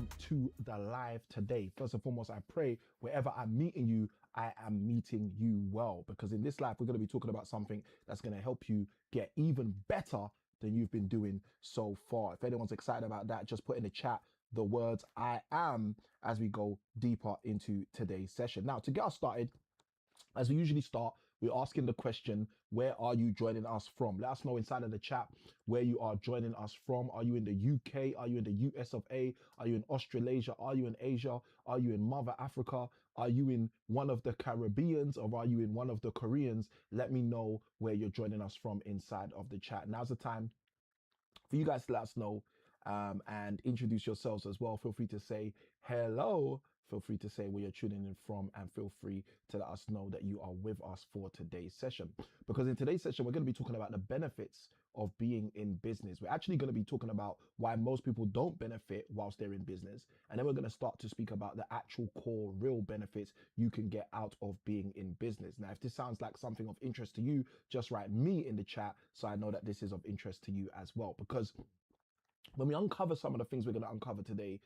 welcome to the live today. First and foremost, I pray wherever I'm meeting you, I am meeting you well, because in this life, we're going to be talking about something that's going to help you get even better than you've been doing so far. If anyone's excited about that, just put in the chat the words I am as we go deeper into today's session. Now, to get us started, as we usually start, we're asking the question, where are you joining us from? Let us know inside of the chat where you are joining us from. Are you in the UK? Are you in the US of A? Are you in Australasia? Are you in Asia? Are you in Mother Africa? Are you in one of the Caribbeans, or are you in one of the Koreans? Let me know where you're joining us from inside of the chat. Now's the time for you guys to let us know and introduce yourselves as well. Feel free to say hello. Feel free to say where you're tuning in from, and feel free to let us know that you are with us for today's session. Because in today's session, we're going to be talking about the benefits of being in business. We're actually going to be talking about why most people don't benefit whilst they're in business. And then we're going to start to speak about the actual core real benefits you can get out of being in business. Now, if this sounds like something of interest to you, just write me in the chat so I know that this is of interest to you as well. Because when we uncover some of the things we're going to uncover today,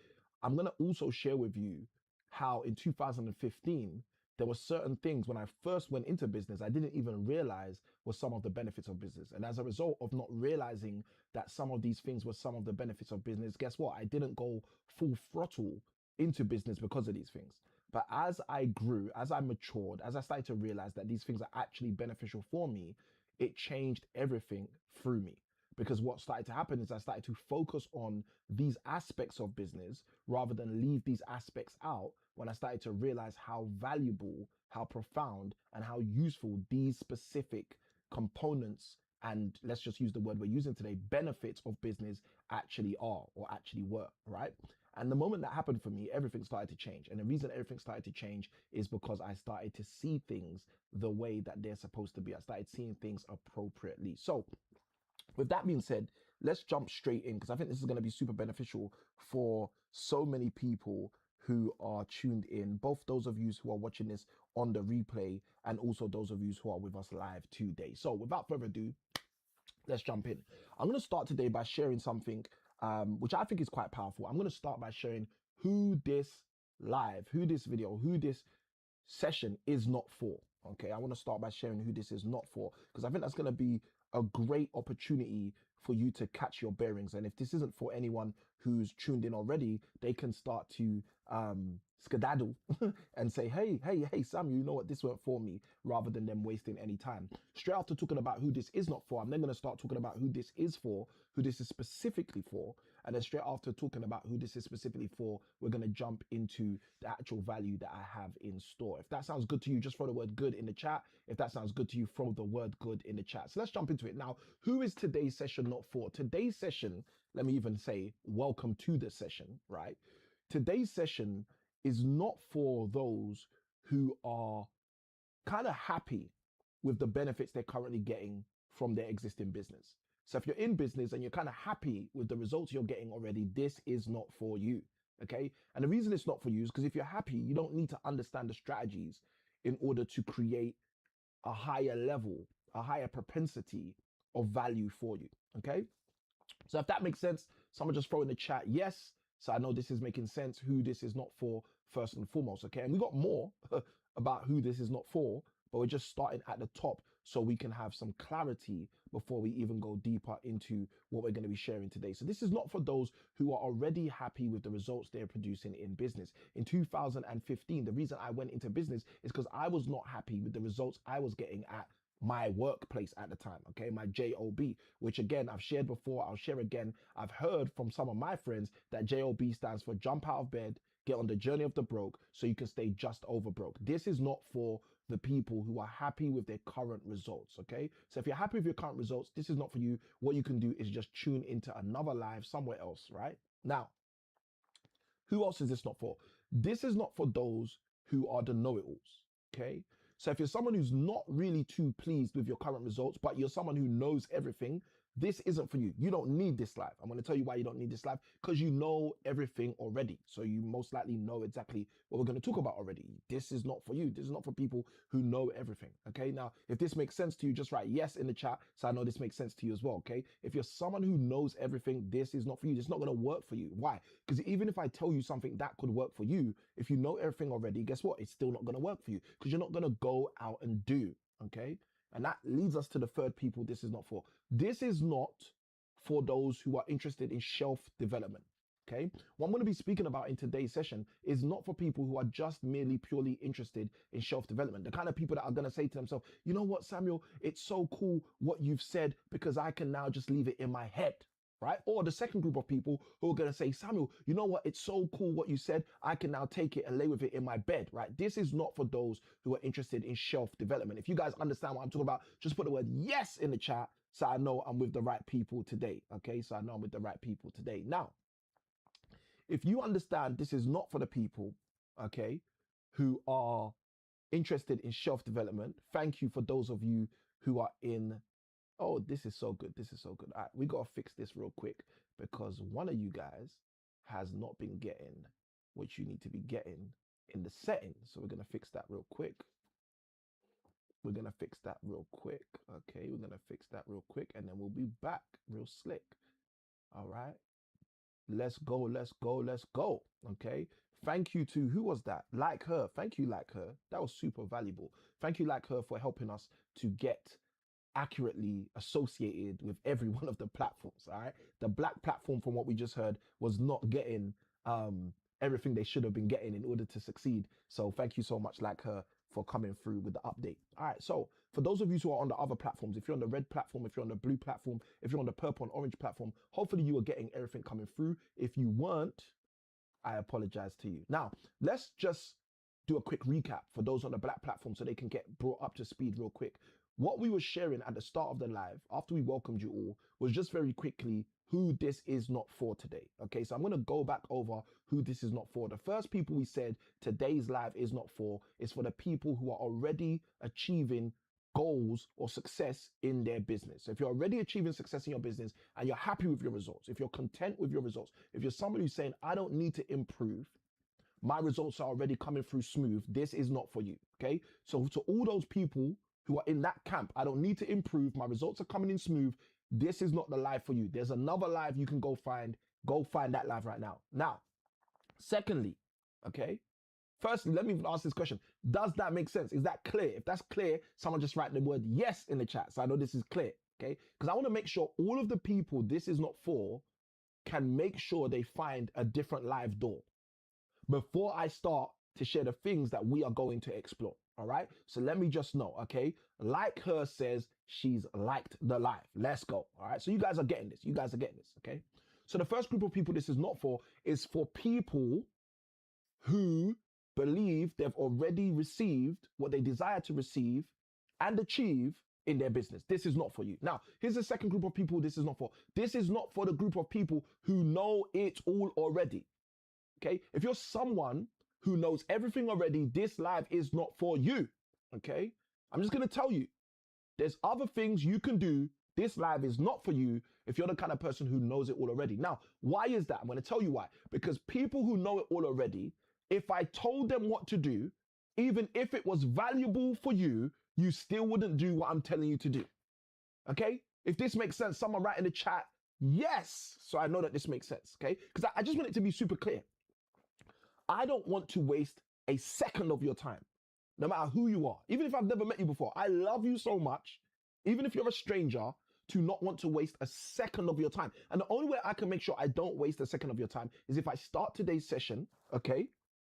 I'm going to also share with you how in 2015, there were certain things when I first went into business, I didn't even realize were some of the benefits of business. And as a result of not realizing that some of these things were some of the benefits of business, guess what? I didn't go full throttle into business because of these things. But as I grew, as I matured, as I started to realize that these things are actually beneficial for me, it changed everything through me. Because what started to happen is I started to focus on these aspects of business rather than leave these aspects out, when I started to realize how valuable, how profound, and how useful these specific components, and let's just use the word we're using today, benefits of business actually are, or actually were, right? And the moment that happened for me, everything started to change. And the reason everything started to change is because I started to see things the way that they're supposed to be. I started seeing things appropriately. So with that being said, let's jump straight in, because I think this is going to be super beneficial for so many people who are tuned in, both those of you who are watching this on the replay and also those of you who are with us live today. So without further ado, let's jump in. I'm going to start today by sharing something which I think is quite powerful. I'm going to start by sharing who this video, who this session is not for. Okay, I want to start by sharing who this is not for, because I think that's going to be a great opportunity for you to catch your bearings. And if this isn't for anyone who's tuned in already, they can start to skedaddle and say, hey, Sam, you know what, this weren't for me, rather than them wasting any time. Straight after talking about who this is not for, I'm then going to start talking about who this is for, who this is specifically for. And then straight after talking about who this is specifically for, we're going to jump into the actual value that I have in store. If that sounds good to you, just throw the word good in the chat. If that sounds good to you, throw the word good in the chat. So let's jump into it. Now, who is today's session not for? Today's session, let me even say, welcome to the session, right? Today's session is not for those who are kind of happy with the benefits they're currently getting from their existing business. So if you're in business and you're kind of happy with the results you're getting already, this is not for you, okay? And the reason it's not for you is because if you're happy, you don't need to understand the strategies in order to create a higher level, a higher propensity of value for you, okay? So if that makes sense, someone just throw in the chat yes, so I know this is making sense, who this is not for first and foremost, okay? And we got more about who this is not for, but we're just starting at the top so we can have some clarity before we even go deeper into what we're going to be sharing today. So this is not for those who are already happy with the results they're producing in business. In 2015, the reason I went into business is because I was not happy with the results I was getting at my workplace at the time, okay, my job, which again, I've shared before, I'll share again. I've heard from some of my friends that job stands for jump out of bed, get on the journey of the broke, so you can stay just over broke. This is not for the people who are happy with their current results, okay? So if you're happy with your current results, this is not for you. What you can do is just tune into another live somewhere else, right? Now, who else is this not for? This is not for those who are the know-it-alls, okay? So if you're someone who's not really too pleased with your current results, but you're someone who knows everything, this isn't for you. You don't need this life. I'm going to tell you why you don't need this life, because you know everything already. So you most likely know exactly what we're going to talk about already. This is not for you. This is not for people who know everything. Okay. Now, if this makes sense to you, just write yes in the chat so I know this makes sense to you as well. Okay. If you're someone who knows everything, this is not for you. It's not going to work for you. Why? Because even if I tell you something that could work for you, if you know everything already, guess what? It's still not going to work for you, because you're not going to go out and do. Okay. And that leads us to the third people this is not for. This is not for those who are interested in shelf development. Okay. What I'm going to be speaking about in today's session is not for people who are just merely purely interested in shelf development. The kind of people that are going to say to themselves, you know what, Samuel, it's so cool what you've said because I can now just leave it in my head. Right? Or the second group of people who are going to say, Samuel, you know what? It's so cool what you said. I can now take it and lay with it in my bed, right? This is not for those who are interested in shelf development. If you guys understand what I'm talking about, just put the word yes in the chat so I know I'm with the right people today. Okay. So I know I'm with the right people today. Now, if you understand this is not for the people, okay, who are interested in shelf development, thank you for those of you who are in. Oh, this is so good. This is so good. All right, we got to fix this real quick because one of you guys has not been getting what you need to be getting in the settings. So we're going to fix that real quick. We're going to fix that real quick. Okay, we're going to fix that real quick and then we'll be back real slick. All right. Let's go. Let's go. Let's go. Okay. Thank you to, who was that? Like Her. Thank you, Like Her. That was super valuable. Thank you, Like Her, for helping us to get accurately associated with every one of the platforms. All right, the black platform, from what we just heard, was not getting everything they should have been getting in order to succeed. So thank you so much, Like Her, for coming through with the update. All right, so for those of you who are on the other platforms, if you're on the red platform, if you're on the blue platform, if you're on the purple and orange platform, hopefully you are getting everything coming through. If you weren't, I apologize to you. Now let's just do a quick recap for those on the black platform so they can get brought up to speed real quick. What we were sharing at the start of the live, after we welcomed you all, was just very quickly who this is not for today. Okay, so I'm going to go back over who this is not for. The first people we said today's live is not for is for the people who are already achieving goals or success in their business. So if you're already achieving success in your business and you're happy with your results, if you're content with your results, if you're somebody who's saying, I don't need to improve, my results are already coming through smooth, this is not for you. Okay, so to all those people who are in that camp, I don't need to improve, my results are coming in smooth, this is not the live for you. There's another live you can go find that live right now. Now, secondly, okay, firstly, let me even ask this question. Does that make sense? Is that clear? If that's clear, someone just write the word yes in the chat so I know this is clear. Okay, because I want to make sure all of the people this is not for can make sure they find a different live door before I start to share the things that we are going to explore. All right. So let me just know. Okay. Like Her says she's liked the live. Let's go. All right. So you guys are getting this. You guys are getting this. Okay. So the first group of people this is not for is for people who believe they've already received what they desire to receive and achieve in their business. This is not for you. Now, here's the second group of people this is not for. This is not for the group of people who know it all already. Okay, if you're someone who knows everything already, this live is not for you. Okay, I'm just going to tell you, there's other things you can do. This live is not for you if you're the kind of person who knows it all already. Now, why is that? I'm going to tell you why. Because people who know it all already, if I told them what to do, even if it was valuable for you, you still wouldn't do what I'm telling you to do. Okay, if this makes sense, someone write in the chat, yes, so I know that this makes sense. Okay, because I just want it to be super clear. I don't want to waste a second of your time, no matter who you are. Even if I've never met you before, I love you so much, even if you're a stranger, to not want to waste a second of your time. And the only way I can make sure I don't waste a second of your time is if I start today's session, okay?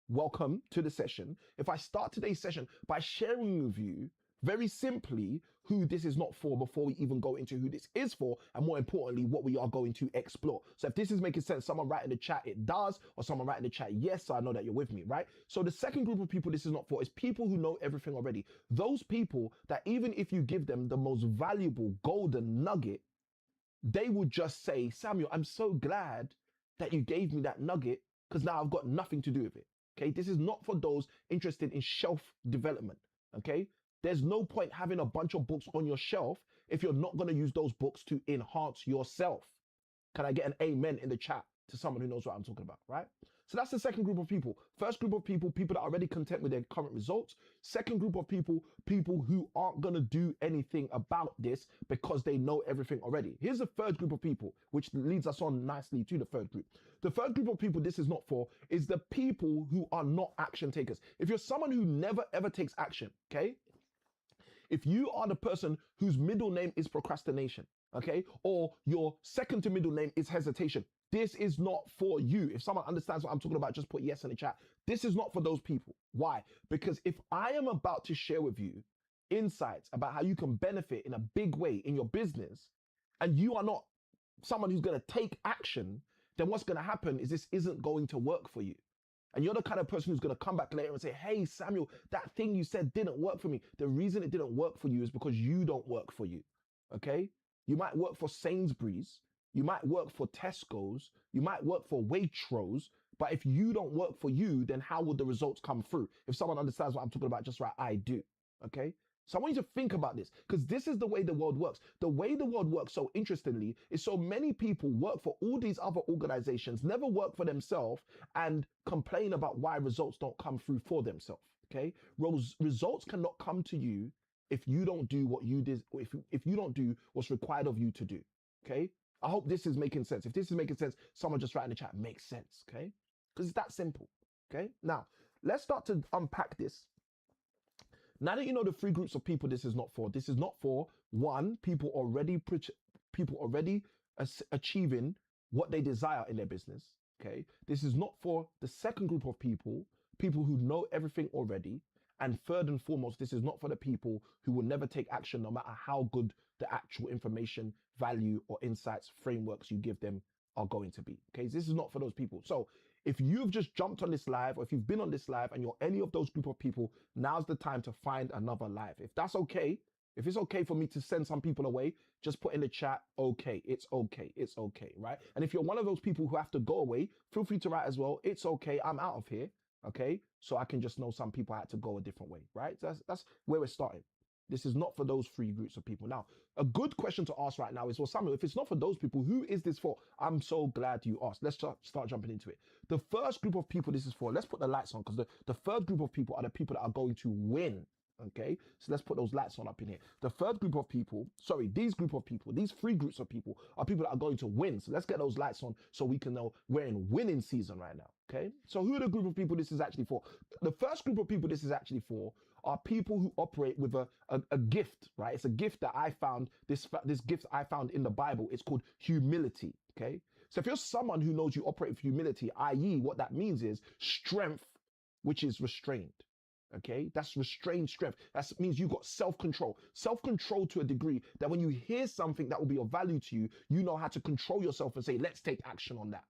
Welcome to the session. If I start today's session by sharing with you very simply who this is not for before we even go into who this is for, and more importantly, what we are going to explore. So if this is making sense, someone write in the chat it does, or someone write in the chat yes, so I know that you're with me, right? So the second group of people this is not for is people who know everything already. Those people that even if you give them the most valuable golden nugget, they would just say, Samuel, I'm so glad that you gave me that nugget because now I've got nothing to do with it. Okay, this is not for those interested in shelf development. Okay, there's no point having a bunch of books on your shelf if you're not going to use those books to enhance yourself. Can I get an amen in the chat to someone who knows what I'm talking about, right? So that's the second group of people. First group of people, people that are already content with their current results. Second group of people, people who aren't going to do anything about this because they know everything already. Here's the third group of people, which leads us on nicely to the third group. The third group of people this is not for is the people who are not action takers. If you're someone who never ever takes action, okay? If you are the person whose middle name is procrastination, okay, or your second to middle name is hesitation, this is not for you. If someone understands what I'm talking about, just put yes in the chat. This is not for those people. Why? Because if I am about to share with you insights about how you can benefit in a big way in your business, and you are not someone who's going to take action, then what's going to happen is this isn't going to work for you. And you're the kind of person who's going to come back later and say, hey, Samuel, that thing you said didn't work for me. The reason it didn't work for you is because you don't work for you, okay? You might work for Sainsbury's, you might work for Tesco's, you might work for Waitrose, but if you don't work for you, then how would the results come through? If someone understands what I'm talking about, just right, I do, okay? So I want you to think about this, because this is the way the world works. The way the world works, so interestingly, is so many people work for all these other organizations, never work for themselves, and complain about why results don't come through for themselves, okay? Results cannot come to you if you don't do what you did, if you don't do what's required of you to do, okay? I hope this is making sense. If this is making sense, someone just write in the chat, makes sense, okay? Because it's that simple, okay? Now, let's start to unpack this. Now that you know the three groups of people this is not for, one, people already achieving what they desire in their business, okay? This is not for the second group of people, people who know everything already. And third and foremost, this is not for the people who will never take action no matter how good the actual information, value, or insights, frameworks you give them are going to be, okay? This is not for those people. So if you've just jumped on this live, or if you've been on this live and you're any of those group of people, now's the time to find another live. If that's okay, if it's okay for me to send some people away, just put in the chat, okay, it's okay, right? And if you're one of those people who have to go away, feel free to write as well, it's okay, I'm out of here, okay? So I can just know some people had to go a different way, right? That's where we're starting. This is not for those three groups of people. Now, a good question to ask right now is, well, Samuel, if it's not for those people, who is this for? I'm so glad you asked. Let's start jumping into it. The first group of people this is for, let's put the lights on, because the third group of people are the people that are going to win, okay? So let's put those lights on up in here. The third group of people, these group of people, these three groups of people are people that are going to win. So let's get those lights on so we can know we're in winning season right now, okay? So who are the group of people this is actually for? The first group of people this is actually for are people who operate with a gift, right? It's a gift that I found, this gift I found in the Bible. It's called humility, okay? So if you're someone who knows you operate with humility, i.e. what that means is strength, which is restrained, okay? That's restrained strength. That means you've got self-control. Self-control to a degree that when you hear something that will be of value to you, you know how to control yourself and say, let's take action on that.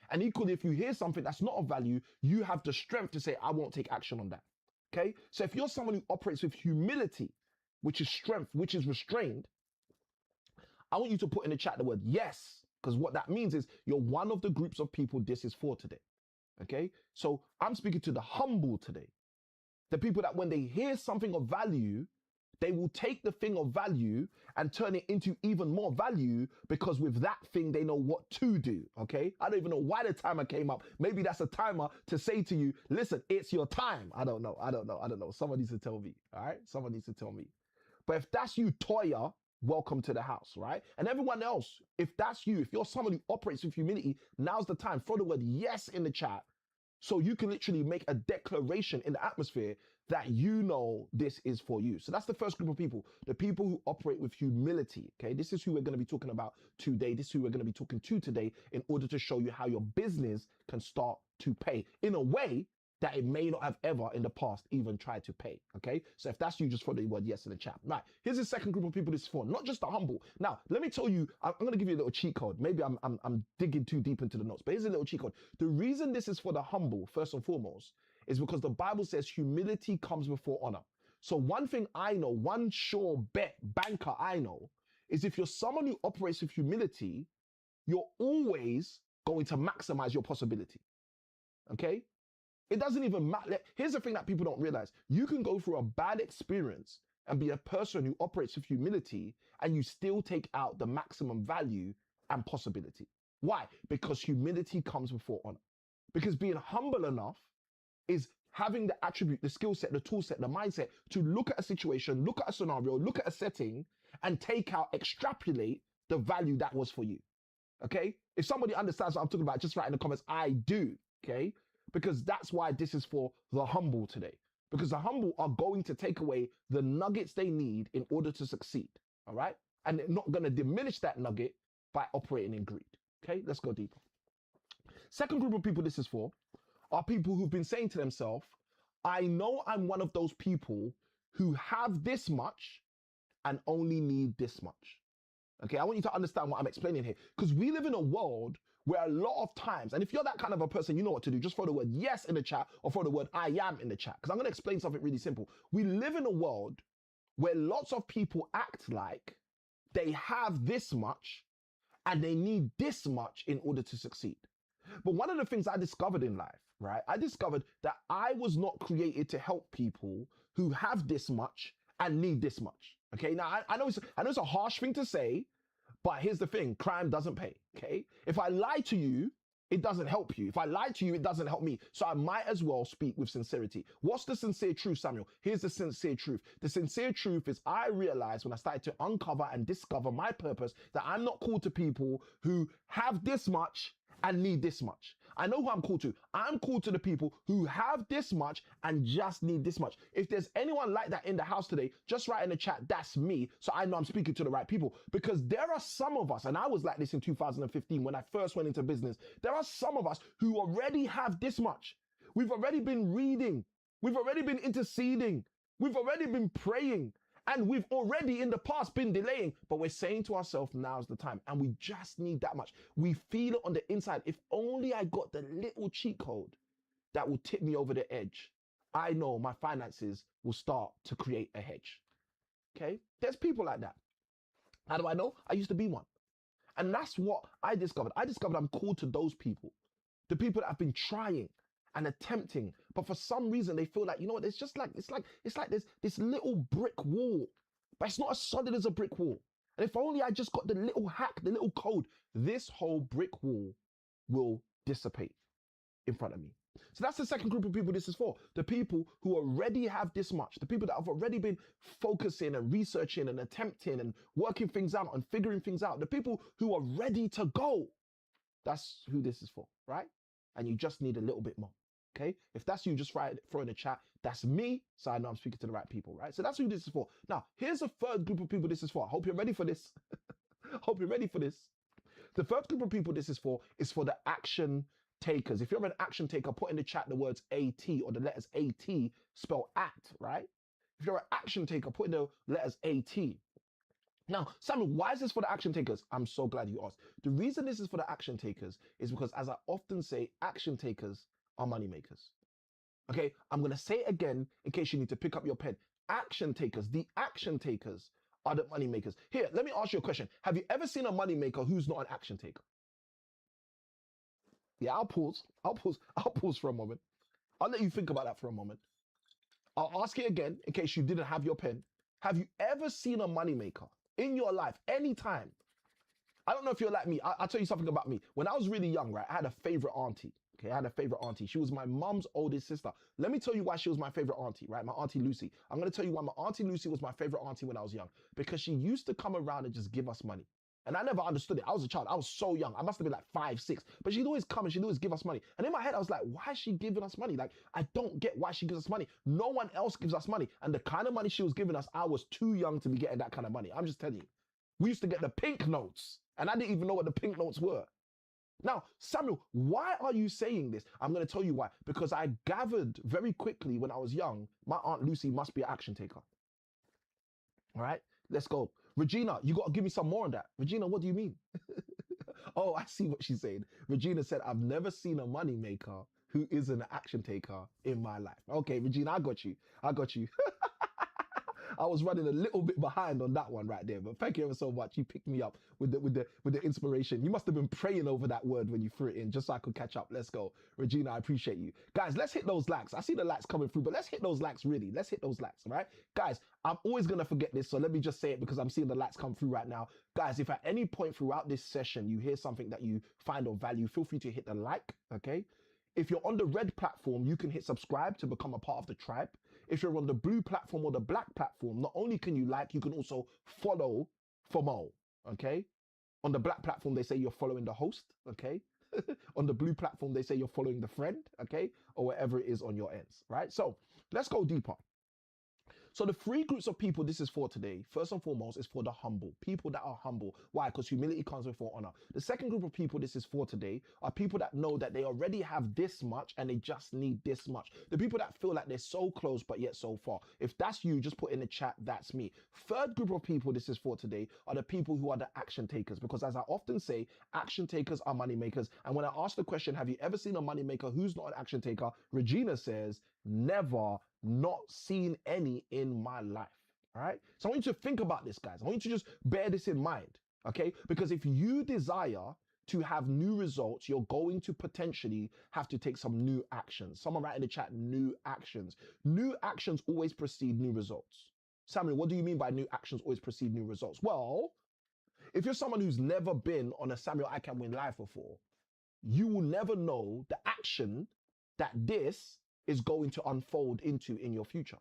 And equally, if you hear something that's not of value, you have the strength to say, I won't take action on that. Okay, so if you're someone who operates with humility, which is strength, which is restrained, I want you to put in the chat the word yes, because what that means is you're one of the groups of people this is for today. Okay, so I'm speaking to the humble today, the people that when they hear something of value, they will take the thing of value and turn it into even more value, because with that thing, they know what to do, okay? I don't even know why the timer came up. Maybe that's a timer to say to you, listen, it's your time. I don't know. Someone needs to tell me, all right? Someone needs to tell me. But if that's you, Toya, welcome to the house, right? And everyone else, if that's you, if you're someone who operates with humility, now's the time. Throw the word yes in the chat so you can literally make a declaration in the atmosphere that you know this is for you. So that's the first group of people, the people who operate with humility, okay? This is who we're gonna be talking about today. This is who we're gonna be talking to today in order to show you how your business can start to pay in a way that it may not have ever in the past even tried to pay, okay? So if that's you, just throw the word yes in the chat. Right, here's the second group of people this is for, not just the humble. Now, let me tell you, I'm gonna give you a little cheat code. Maybe I'm digging too deep into the notes, but here's a little cheat code. The reason this is for the humble, first and foremost, is because the Bible says humility comes before honor. So one thing I know, one sure bet banker I know, is if you're someone who operates with humility, you're always going to maximize your possibility, okay? It doesn't even matter. Here's the thing that people don't realize. You can go through a bad experience and be a person who operates with humility, and you still take out the maximum value and possibility. Why? Because humility comes before honor. Because being humble enough is having the attribute, the skill set, the tool set, the mindset to look at a situation, look at a scenario, look at a setting, and take out, extrapolate the value that was for you. Okay? If somebody understands what I'm talking about, just write in the comments, I do. Okay? Because that's why this is for the humble today. Because the humble are going to take away the nuggets they need in order to succeed. All right? And they're not going to diminish that nugget by operating in greed. Okay? Let's go deeper. Second group of people this is for are people who've been saying to themselves, I know I'm one of those people who have this much and only need this much. Okay, I want you to understand what I'm explaining here, because we live in a world where a lot of times, and if you're that kind of a person, you know what to do. Just throw the word yes in the chat or throw the word I am in the chat, because I'm going to explain something really simple. We live in a world where lots of people act like they have this much and they need this much in order to succeed. But one of the things I discovered in life, right? I discovered that I was not created to help people who have this much and need this much. Okay, now I know it's a harsh thing to say, but here's the thing: crime doesn't pay. Okay, if I lie to you, it doesn't help you. If I lie to you, it doesn't help me. So I might as well speak with sincerity. What's the sincere truth, Samuel? Here's the sincere truth. The sincere truth is I realized when I started to uncover and discover my purpose that I'm not called to people who have this much and need this much. I know who I'm called to. I'm called to the people who have this much and just need this much. If there's anyone like that in the house today, just write in the chat, that's me, so I know I'm speaking to the right people. Because there are some of us, and I was like this in 2015 when I first went into business, there are some of us who already have this much. We've already been reading. We've already been interceding. We've already been praying. And we've already in the past been delaying, but we're saying to ourselves, now's the time. And we just need that much. We feel it on the inside. If only I got the little cheat code that will tip me over the edge, I know my finances will start to create a hedge. Okay? There's people like that. How do I know? I used to be one. And that's what I discovered. I discovered I'm called to those people. The people that have been trying and attempting, but for some reason they feel like, you know what, it's like there's this little brick wall, but it's not as solid as a brick wall. And if only I just got the little hack, the little code, this whole brick wall will dissipate in front of me. So that's the second group of people this is for. The people who already have this much, the people that have already been focusing and researching and attempting and working things out and figuring things out, the people who are ready to go. That's who this is for, right? And you just need a little bit more. Okay, if that's you, just throw in the chat, that's me, so I know I'm speaking to the right people, right? So that's who this is for. Now, here's a third group of people this is for. I hope you're ready for this. Hope you're ready for this. The third group of people this is for the action takers. If you're an action taker, put in the chat the words AT or the letters AT, spell act, right? If you're an action taker, put in the letters AT. Now, Samuel, why is this for the action takers? I'm so glad you asked. The reason this is for the action takers is because, as I often say, action takers are money makers. Okay, I'm going to say it again in case you need to pick up your pen. Action takers, the action takers are the money makers. Here, let me ask you a question. Have you ever seen a money maker who's not an action taker? Yeah, I'll pause for a moment. I'll let you think about that for a moment. I'll ask it again in case you didn't have your pen. Have you ever seen a money maker in your life, anytime? I don't know if you're like me. I'll tell you something about me. When I was really young, right, I had a favorite auntie. Okay, I had a favorite auntie. She was my mom's oldest sister. Let me tell you why she was my favorite auntie, right? My auntie Lucy. I'm going to tell you why my auntie Lucy was my favorite auntie when I was young. Because she used to come around and just give us money. And I never understood it. I was a child. I was so young. I must have been like 5, 6. But she'd always come and she'd always give us money. And in my head, I was like, why is she giving us money? Like, I don't get why she gives us money. No one else gives us money. And the kind of money she was giving us, I was too young to be getting that kind of money. I'm just telling you. We used to get the pink notes. And I didn't even know what the pink notes were. Now, Samuel, why are you saying this? I'm going to tell you why. Because I gathered very quickly when I was young, my Aunt Lucy must be an action taker. All right, let's go. Regina, you got to give me some more on that. Regina, what do you mean? Oh, I see what she's saying. Regina said, I've never seen a money maker who isn't an action taker in my life. Okay, Regina, I got you. I was running a little bit behind on that one right there, but thank you ever so much. You picked me up with the inspiration. You must have been praying over that word when you threw it in, just so I could catch up. Let's go, Regina. I appreciate you, guys. Let's hit those likes. I see the likes coming through, but let's hit those likes really. Let's hit those likes, all right, guys. I'm always gonna forget this, so let me just say it because I'm seeing the likes come through right now, guys. If at any point throughout this session you hear something that you find of value, feel free to hit the like, okay? If you're on the red platform, you can hit subscribe to become a part of the tribe. If you're on the blue platform or the black platform, not only can you like, you can also follow for more, okay? On the black platform, they say you're following the host, okay? On the blue platform, they say you're following the friend, okay? Or whatever it is on your ends, right? So let's go deeper. So the three groups of people this is for today, first and foremost, is for the humble. People that are humble. Why? Because humility comes before honor. The second group of people this is for today are people that know that they already have this much and they just need this much. The people that feel like they're so close but yet so far. If that's you, just put in the chat, that's me. Third group of people this is for today are the people who are the action takers. Because as I often say, action takers are money makers. And when I ask the question, have you ever seen a money maker who's not an action taker? Regina says, never, not seen any in my life. All right. So I want you to think about this, guys. I want you to just bear this in mind. Okay. Because if you desire to have new results, you're going to potentially have to take some new actions. Someone write in the chat, new actions. New actions always precede new results. Samuel, what do you mean by new actions always precede new results? Well, if you're someone who's never been on a Samuel I Can Win Live before, you will never know the action that this is going to unfold into in your future.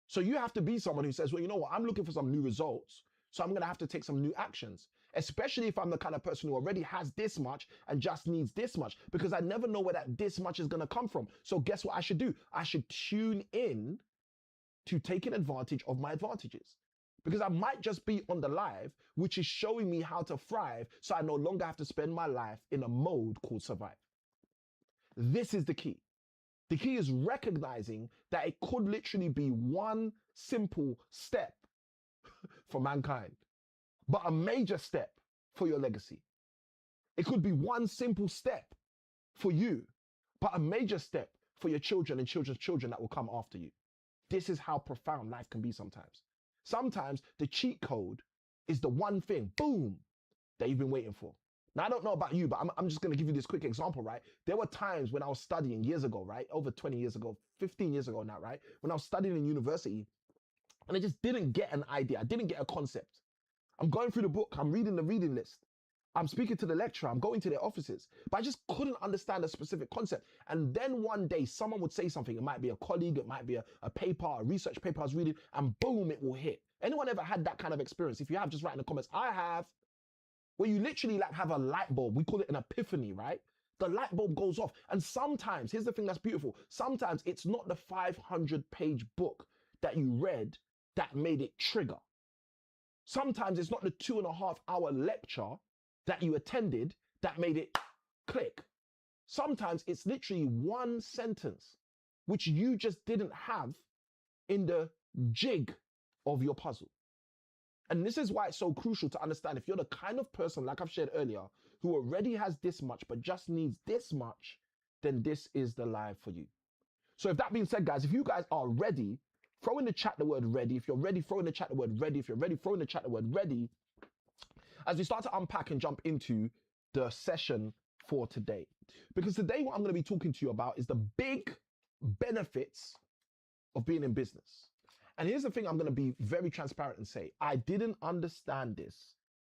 So you have to be someone who says, well, you know what, I'm looking for some new results, so I'm going to have to take some new actions, especially if I'm the kind of person who already has this much and just needs this much, because I never know where that this much is going to come from. So guess what I should do? I should tune in to taking advantage of my advantages, because I might just be on the live, which is showing me how to thrive, so I no longer have to spend my life in a mode called survive. This is the key. The key is recognizing that it could literally be one simple step for mankind, but a major step for your legacy. It could be one simple step for you, but a major step for your children and children's children that will come after you. This is how profound life can be sometimes. Sometimes the cheat code is the one thing, boom, that you've been waiting for. Now, I don't know about you, but I'm just going to give you this quick example, right? There were times when I was studying years ago, right? Over 20 years ago, 15 years ago now, right? When I was studying in university, and I just didn't get an idea. I didn't get a concept. I'm going through the book. I'm reading the reading list. I'm speaking to the lecturer. I'm going to their offices. But I just couldn't understand a specific concept. And then one day, someone would say something. It might be a colleague. It might be a paper, a research paper I was reading. And boom, it will hit. Anyone ever had that kind of experience? If you have, just write in the comments. I have. Where you literally like have a light bulb. We call it an epiphany, right? The light bulb goes off. And sometimes, here's the thing that's beautiful. Sometimes it's not the 500-page book that you read that made it trigger. Sometimes it's not the 2.5-hour lecture that you attended that made it click. Sometimes it's literally one sentence which you just didn't have in the jig of your puzzle. And this is why it's so crucial to understand, if you're the kind of person, like I've shared earlier, who already has this much but just needs this much, then this is the live for you. So if that being said, guys, if you guys are ready, throw in the chat the word ready. If you're ready, throw in the chat the word ready. If you're ready, throw in the chat the word ready, as we start to unpack and jump into the session for today. Because today what I'm going to be talking to you about is the big benefits of being in business. And here's the thing, I'm going to be very transparent and say, I didn't understand this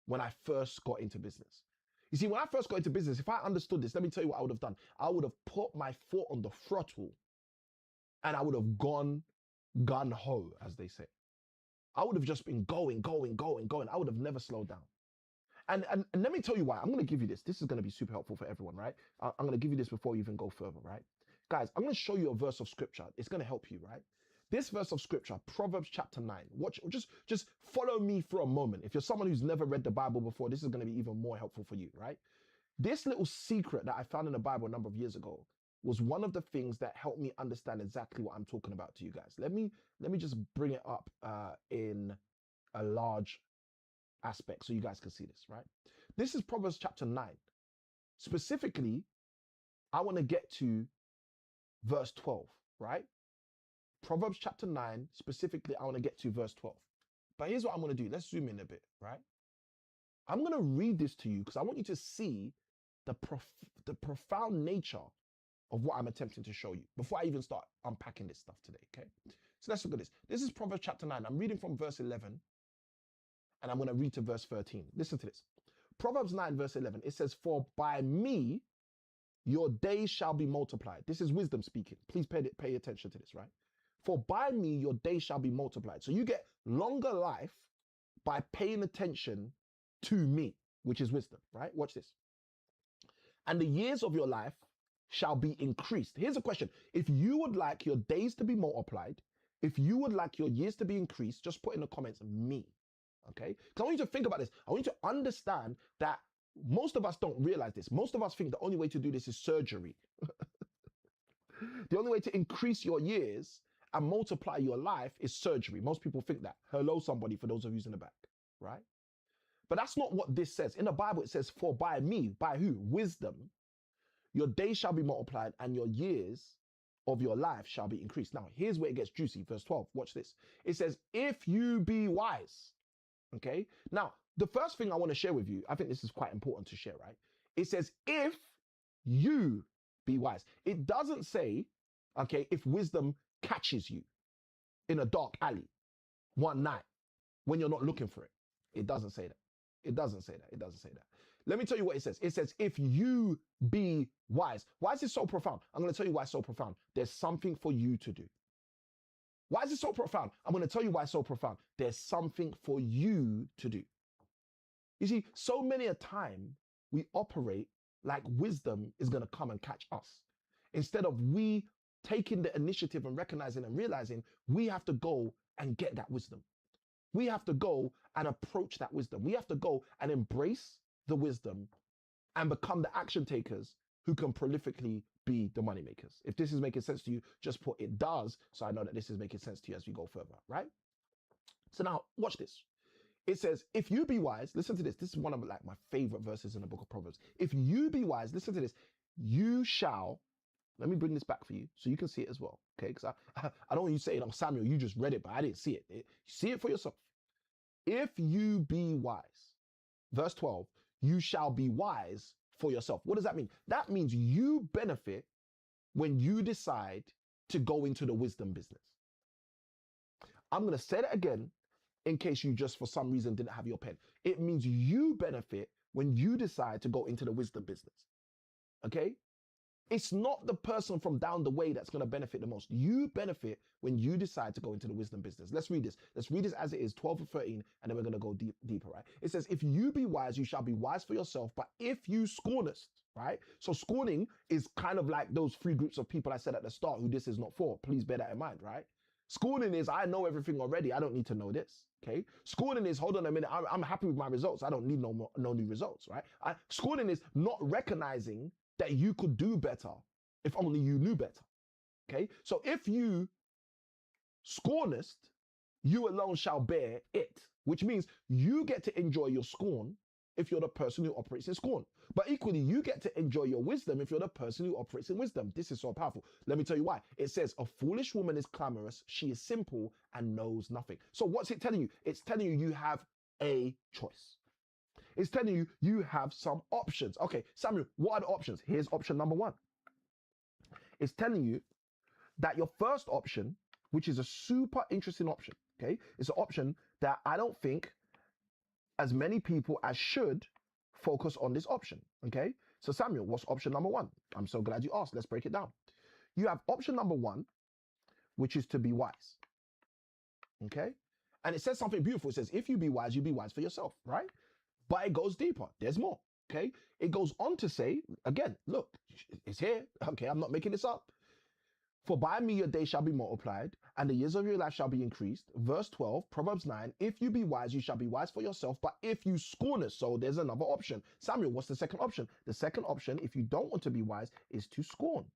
when I first got into business. You see, when I first got into business, if I understood this, let me tell you what I would have done. I would have put my foot on the throttle and I would have gone gun-ho, as they say. I would have just been going. I would have never slowed down. And let me tell you why. I'm going to give you this. This is going to be super helpful for everyone, right? I'm going to give you this before you even go further, right? Guys, I'm going to show you a verse of scripture. It's going to help you, right? This verse of scripture, Proverbs chapter 9. Watch, just follow me for a moment. If you're someone who's never read the Bible before, this is going to be even more helpful for you, right? This little secret that I found in the Bible a number of years ago was one of the things that helped me understand exactly what I'm talking about to you guys. Let me just bring it up in a large aspect so you guys can see this, right? This is Proverbs chapter 9. Specifically, I want to get to verse 12, right? Proverbs chapter 9, specifically, I want to get to verse 12. But here's what I'm going to do. Let's zoom in a bit, right? I'm going to read this to you because I want you to see the profound nature of what I'm attempting to show you before I even start unpacking this stuff today, okay? So let's look at this. This is Proverbs chapter 9. I'm reading from verse 11, and I'm going to read to verse 13. Listen to this. Proverbs 9, verse 11, it says, "For by me your days shall be multiplied." This is wisdom speaking. Please pay attention to this, right? "For by me your days shall be multiplied." So you get longer life by paying attention to me, which is wisdom, right? Watch this. "And the years of your life shall be increased." Here's a question. If you would like your days to be multiplied, if you would like your years to be increased, just put in the comments, me. Okay? Because I want you to think about this. I want you to understand that most of us don't realize this. Most of us think the only way to do this is surgery. The only way to increase your years and multiply your life is surgery. Most people think that. Hello, somebody, for those of you who's in the back, right? But that's not what this says. In the Bible, it says, "For by me," by who? Wisdom, "your days shall be multiplied and your years of your life shall be increased." Now, here's where it gets juicy. Verse 12, watch this. It says, "If you be wise." Okay? Now, the first thing I want to share with you, I think this is quite important to share, right? It says, "If you be wise." It doesn't say, okay, if wisdom catches you in a dark alley one night when you're not looking for it. It doesn't say that. It doesn't say that. It doesn't say that. Let me tell you what it says. It says, "If you be wise." Why is this so profound? I'm going to tell you why it's so profound. There's something for you to do. Why is it so profound? I'm going to tell you why it's so profound. There's something for you to do. You see, so many a time we operate like wisdom is going to come and catch us. Instead of we taking the initiative and recognizing and realizing we have to go and get that wisdom. We have to go and approach that wisdom. We have to go and embrace the wisdom and become the action takers who can prolifically be the money makers. If this is making sense to you, just put "it does," so I know that this is making sense to you as we go further, right? So now watch this. It says, "If you be wise," listen to this. This is one of like my favorite verses in the book of Proverbs. "If you be wise," listen to this, "you shall," let me bring this back for you so you can see it as well. Okay, because I don't want you saying, "Oh, Samuel, you just read it, but I didn't see it." See it for yourself. "If you be wise," verse 12, "you shall be wise for yourself." What does that mean? That means you benefit when you decide to go into the wisdom business. I'm going to say that again in case you just for some reason didn't have your pen. It means you benefit when you decide to go into the wisdom business. Okay? It's not the person from down the way that's going to benefit the most. You benefit when you decide to go into the wisdom business. Let's read this. Let's read this as it is, 12 and 13, and then we're going to go deeper, right? It says, "If you be wise, you shall be wise for yourself, but if you scornest," right? So scorning is kind of like those three groups of people I said at the start who this is not for. Please bear that in mind, right? Scorning is, I know everything already. I don't need to know this, okay? Scorning is, hold on a minute, I'm happy with my results. I don't need no new results, right? Scorning is not recognizing that you could do better if only you knew better. Okay, so if you scornest, you alone shall bear it, which means you get to enjoy your scorn if you're the person who operates in scorn. But equally, you get to enjoy your wisdom if you're the person who operates in wisdom. This is so powerful. Let me tell you why. It says, "A foolish woman is clamorous, she is simple and knows nothing." So what's it telling you? It's telling you have a choice. It's telling you you have some options. Okay, Samuel, what are the options? Here's option number one. It's telling you that your first option, which is a super interesting option, okay, it's an option that I don't think as many people as should focus on this option, okay? So Samuel, what's option number one? I'm so glad you asked. Let's break it down. You have option number one, which is to be wise, okay? And it says something beautiful. It says, "If you be wise, you be wise for yourself," right? But it goes deeper. There's more. Okay. It goes on to say, again, look, it's here. Okay. I'm not making this up. "For by me your days shall be multiplied, and the years of your life shall be increased." Verse 12, Proverbs 9, "If you be wise, you shall be wise for yourself. But if you scornest," so there's another option. Samuel, what's the second option? The second option, if you don't want to be wise, is to scorn.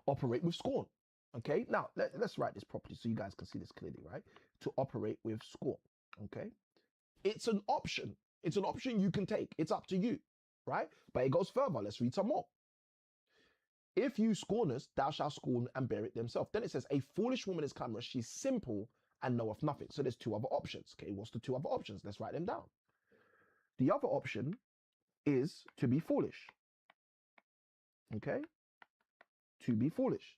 Operate with scorn. Okay. Now, let's write this properly so you guys can see this clearly, right? To operate with scorn. Okay. It's an option. It's an option you can take. It's up to you, right? But it goes further. Let's read some more. If you scornest, thou shalt scorn and bear it themselves. Then it says, a foolish woman is clamorous, she's simple and knoweth nothing. So there's two other options. Okay, what's the two other options? Let's write them down. The other option is to be foolish. Okay, to be foolish.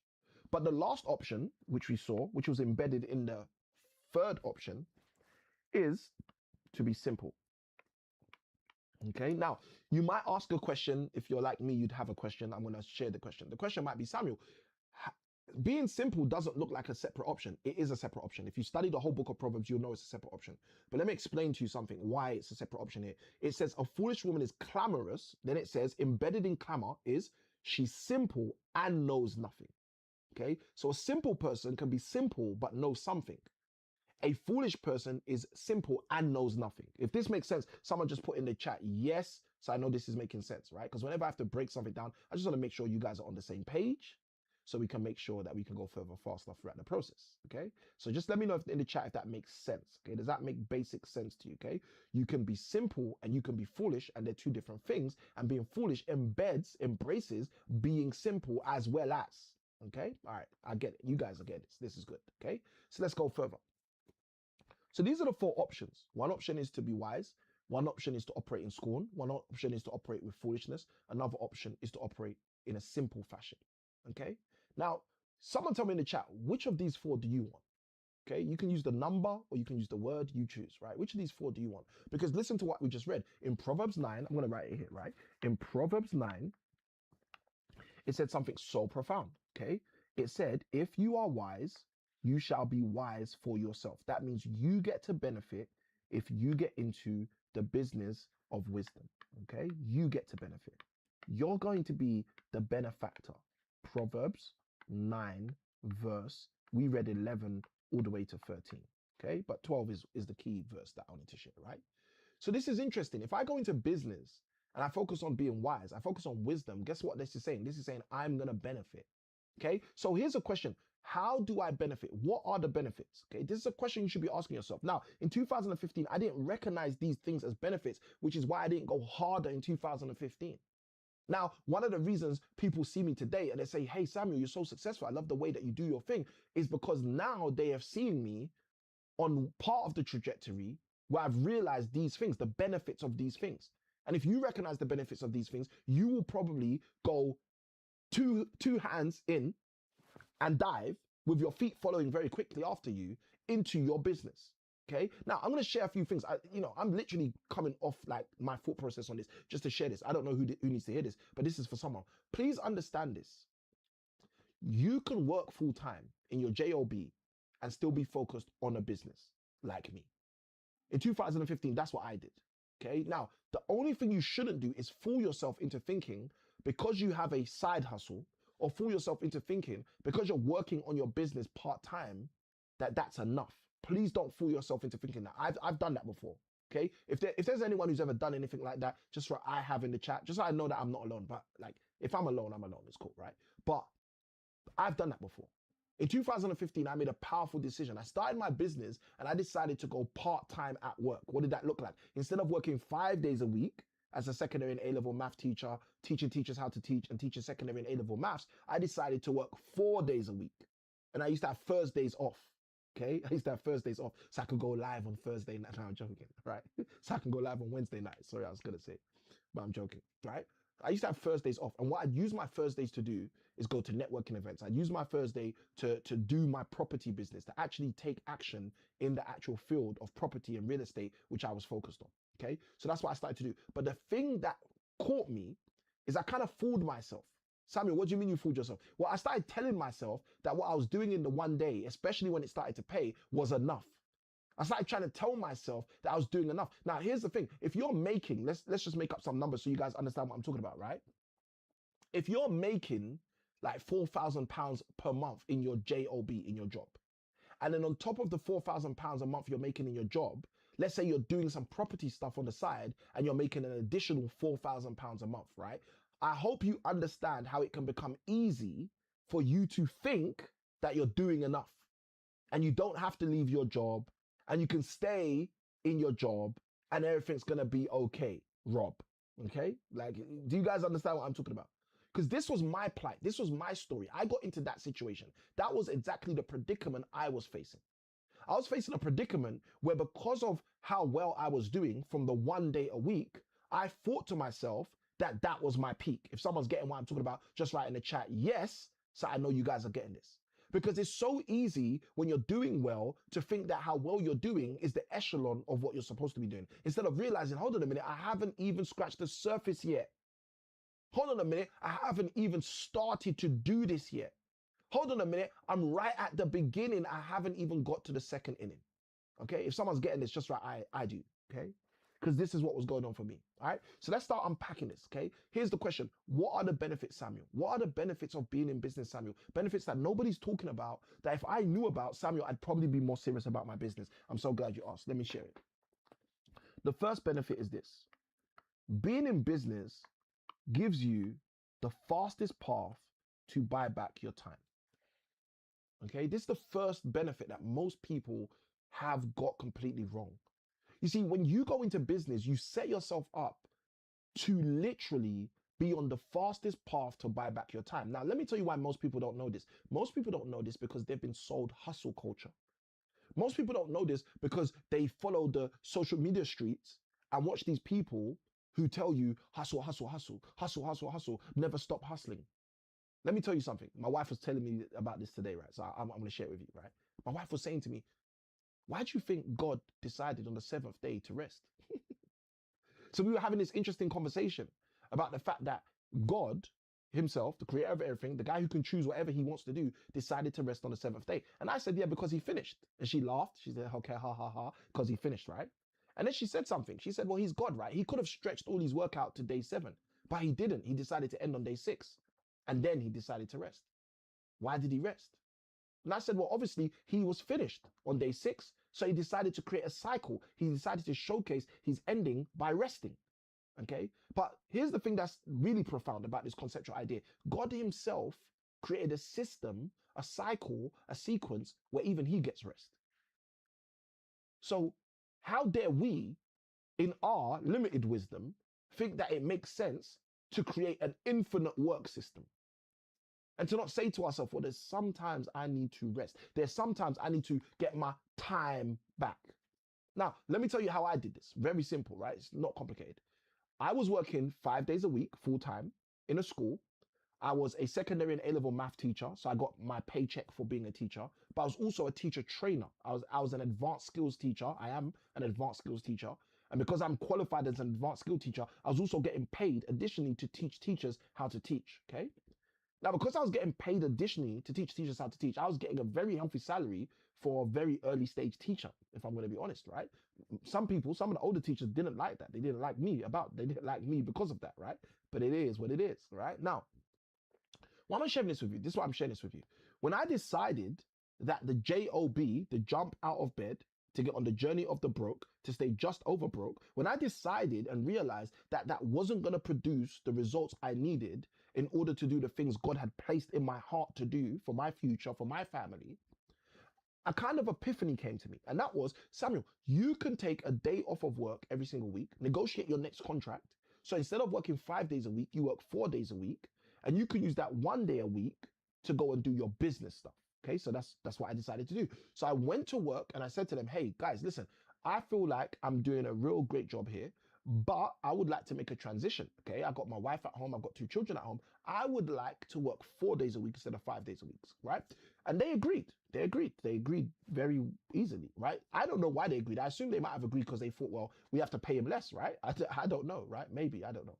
But the last option, which we saw, which was embedded in the third option, is to be simple. Okay, now you might ask a question. If you're like me, you'd have a question. I'm going to share the question. The question might be, Samuel, being simple doesn't look like a separate option. It is a separate option. If you study the whole book of Proverbs, you'll know it's a separate option. But let me explain to you something, why it's a separate option here. It says a foolish woman is clamorous. Then it says embedded in clamor is she's simple and knows nothing. Okay, so a simple person can be simple but know something. A foolish person is simple and knows nothing. If this makes sense, someone just put in the chat yes, so I know this is making sense, right? Because whenever I have to break something down, I just want to make sure you guys are on the same page so we can make sure that we can go further faster throughout the process, okay? So just let me know in the chat if that makes sense, okay? Does that make basic sense to you, okay? You can be simple and you can be foolish, and they're two different things, and being foolish embraces being simple as well as, okay? All right, I get it. You guys are getting this. This is good, okay? So let's go further. So these are the four options. One option is to be wise. One option is to operate in scorn. One option is to operate with foolishness. Another option is to operate in a simple fashion. Okay. Now, someone tell me in the chat, which of these four do you want? Okay. You can use the number or you can use the word, you choose, right? Which of these four do you want? Because listen to what we just read. In Proverbs 9, I'm going to write it here, right? In Proverbs 9, it said something so profound. Okay. It said, if you are wise, you shall be wise for yourself. That means you get to benefit if you get into the business of wisdom. Okay, you get to benefit. You're going to be the benefactor. Proverbs 9 verse, we read 11 all the way to 13. Okay, but 12 is the key verse that I wanted to share, right? So this is interesting. If I go into business and I focus on being wise, I focus on wisdom, guess what this is saying? This is saying I'm going to benefit. Okay, so here's a question. How do I benefit? What are the benefits? Okay, this is a question you should be asking yourself. Now, in 2015, I didn't recognize these things as benefits, which is why I didn't go harder in 2015. Now, one of the reasons people see me today and they say, hey, Samuel, you're so successful, I love the way that you do your thing, is because now they have seen me on part of the trajectory where I've realized these things, the benefits of these things. And if you recognize the benefits of these things, you will probably go two hands in and dive with your feet following very quickly after you into your business. Okay. Now I'm going to share a few things. I'm literally coming off like my thought process on this just to share this. I don't know who needs to hear this, but this is for someone. Please understand this. You can work full time in your job and still be focused on a business like me. In 2015, that's what I did. Okay. Now, the only thing you shouldn't do is fool yourself into thinking because you have a side hustle, or fool yourself into thinking because you're working on your business part-time that that's enough. Please don't fool yourself into thinking that. I've done that before. Okay. If there's anyone who's ever done anything like that, just for I have in the chat, just so I know that I'm not alone. But like if I'm alone, I'm alone. It's cool, right? But I've done that before. In 2015, I made a powerful decision. I started my business and I decided to go part-time at work. What did that look like? Instead of working 5 days a week as a secondary and A-level math teacher, teaching teachers how to teach and teaching secondary and A-level maths, I decided to work 4 days a week. And I used to have Thursdays off. Okay, I used to have Thursdays off so I could go live on Thursday night. No, I'm joking, right? So I can go live on Wednesday night. Sorry, I was gonna say, but I'm joking, right? I used to have Thursdays off, and what I'd use my Thursdays to do is go to networking events. I'd use my Thursday to do my property business, to actually take action in the actual field of property and real estate, which I was focused on. Okay, so that's what I started to do. But the thing that caught me is I kind of fooled myself. Samuel, what do you mean you fooled yourself? Well, I started telling myself that what I was doing in the one day, especially when it started to pay, was enough. I started trying to tell myself that I was doing enough. Now, here's the thing. If you're making, let's just make up some numbers so you guys understand what I'm talking about, right? If you're making like £4,000 per month in your job, in your job, and then on top of the £4,000 a month you're making in your job, let's say you're doing some property stuff on the side and you're making an additional £4,000 a month, right? I hope you understand how it can become easy for you to think that you're doing enough and you don't have to leave your job and you can stay in your job and everything's going to be okay, Rob. Okay? Like, do you guys understand what I'm talking about? Because this was my plight. This was my story. I got into that situation. That was exactly the predicament I was facing. I was facing a predicament where, because of how well I was doing from the 1 day a week, I thought to myself that that was my peak. If someone's getting what I'm talking about, just write in the chat, yes, so I know you guys are getting this. Because it's so easy when you're doing well to think that how well you're doing is the echelon of what you're supposed to be doing. Instead of realizing, hold on a minute, I haven't even scratched the surface yet. Hold on a minute, I haven't even started to do this yet. Hold on a minute, I'm right at the beginning. I haven't even got to the second inning. Okay, if someone's getting this, just right, I do. Okay, because this is what was going on for me. All right, so let's start unpacking this. Okay, here's the question: what are the benefits, Samuel? What are the benefits of being in business, Samuel? Benefits that nobody's talking about, that if I knew about, Samuel, I'd probably be more serious about my business. I'm so glad you asked. Let me share it. The first benefit is this: being in business gives you the fastest path to buy back your time. Okay, this is the first benefit that most people have got completely wrong. You see, when you go into business, you set yourself up to literally be on the fastest path to buy back your time. Now, let me tell you why most people don't know this. Most people don't know this because they've been sold hustle culture. Most people don't know this because they follow the social media streets and watch these people who tell you hustle, hustle, hustle, hustle, hustle, hustle, never stop hustling. Let me tell you something. My wife was telling me about this today, right? So I'm going to share it with you, right? My wife was saying to me, why do you think God decided on the seventh day to rest? So we were having this interesting conversation about the fact that God himself, the creator of everything, the guy who can choose whatever he wants to do, decided to rest on the seventh day. And I said, yeah, because he finished. And she laughed. She said, okay, ha, ha, ha, because he finished, right? And then she said something. She said, well, he's God, right? He could have stretched all his work out to day 7, but he didn't. He decided to end on day 6. And then he decided to rest. Why did he rest? And I said, well, obviously he was finished on day 6. So he decided to create a cycle. He decided to showcase his ending by resting. Okay. But here's the thing that's really profound about this conceptual idea. God himself created a system, a cycle, a sequence where even he gets rest. So how dare we, in our limited wisdom, think that it makes sense to create an infinite work system? And to not say to ourselves, well, there's sometimes I need to rest. There's sometimes I need to get my time back. Now, let me tell you how I did this. Very simple, right? It's not complicated. I was working 5 days a week, full time, in a school. I was a secondary and A-level math teacher, so I got my paycheck for being a teacher. But I was also a teacher trainer. I was an advanced skills teacher. I am an advanced skills teacher. And because I'm qualified as an advanced skill teacher, I was also getting paid additionally to teach teachers how to teach, okay? Now, because I was getting paid additionally to teach teachers how to teach, I was getting a very healthy salary for a very early stage teacher, if I'm going to be honest, right? Some people, some of the older teachers didn't like that. They didn't like me they didn't like me because of that, right? But it is what it is, right? Now, why am I sharing this with you? This is why I'm sharing this with you. When I decided that the JOB, the jump out of bed, to get on the journey of the broke, to stay just over broke, when I decided and realized that that wasn't going to produce the results I needed in order to do the things God had placed in my heart to do for my future, for my family, a kind of epiphany came to me. And that was, Samuel, you can take a day off of work every single week, negotiate your next contract. So instead of working 5 days a week, you work 4 days a week, and you can use that 1 day a week to go and do your business stuff. Okay, so that's what I decided to do. So I went to work and I said to them, hey guys, listen, I feel like I'm doing a real great job here, but I would like to make a transition. Okay, I got my wife at home, I've got 2 children at home. I would like to work 4 days a week instead of 5 days a week, right? And they agreed. They agreed very easily, right? I don't know why they agreed. I assume they might have agreed because they thought, well, we have to pay him less, right? I don't know, right? Maybe, I don't know.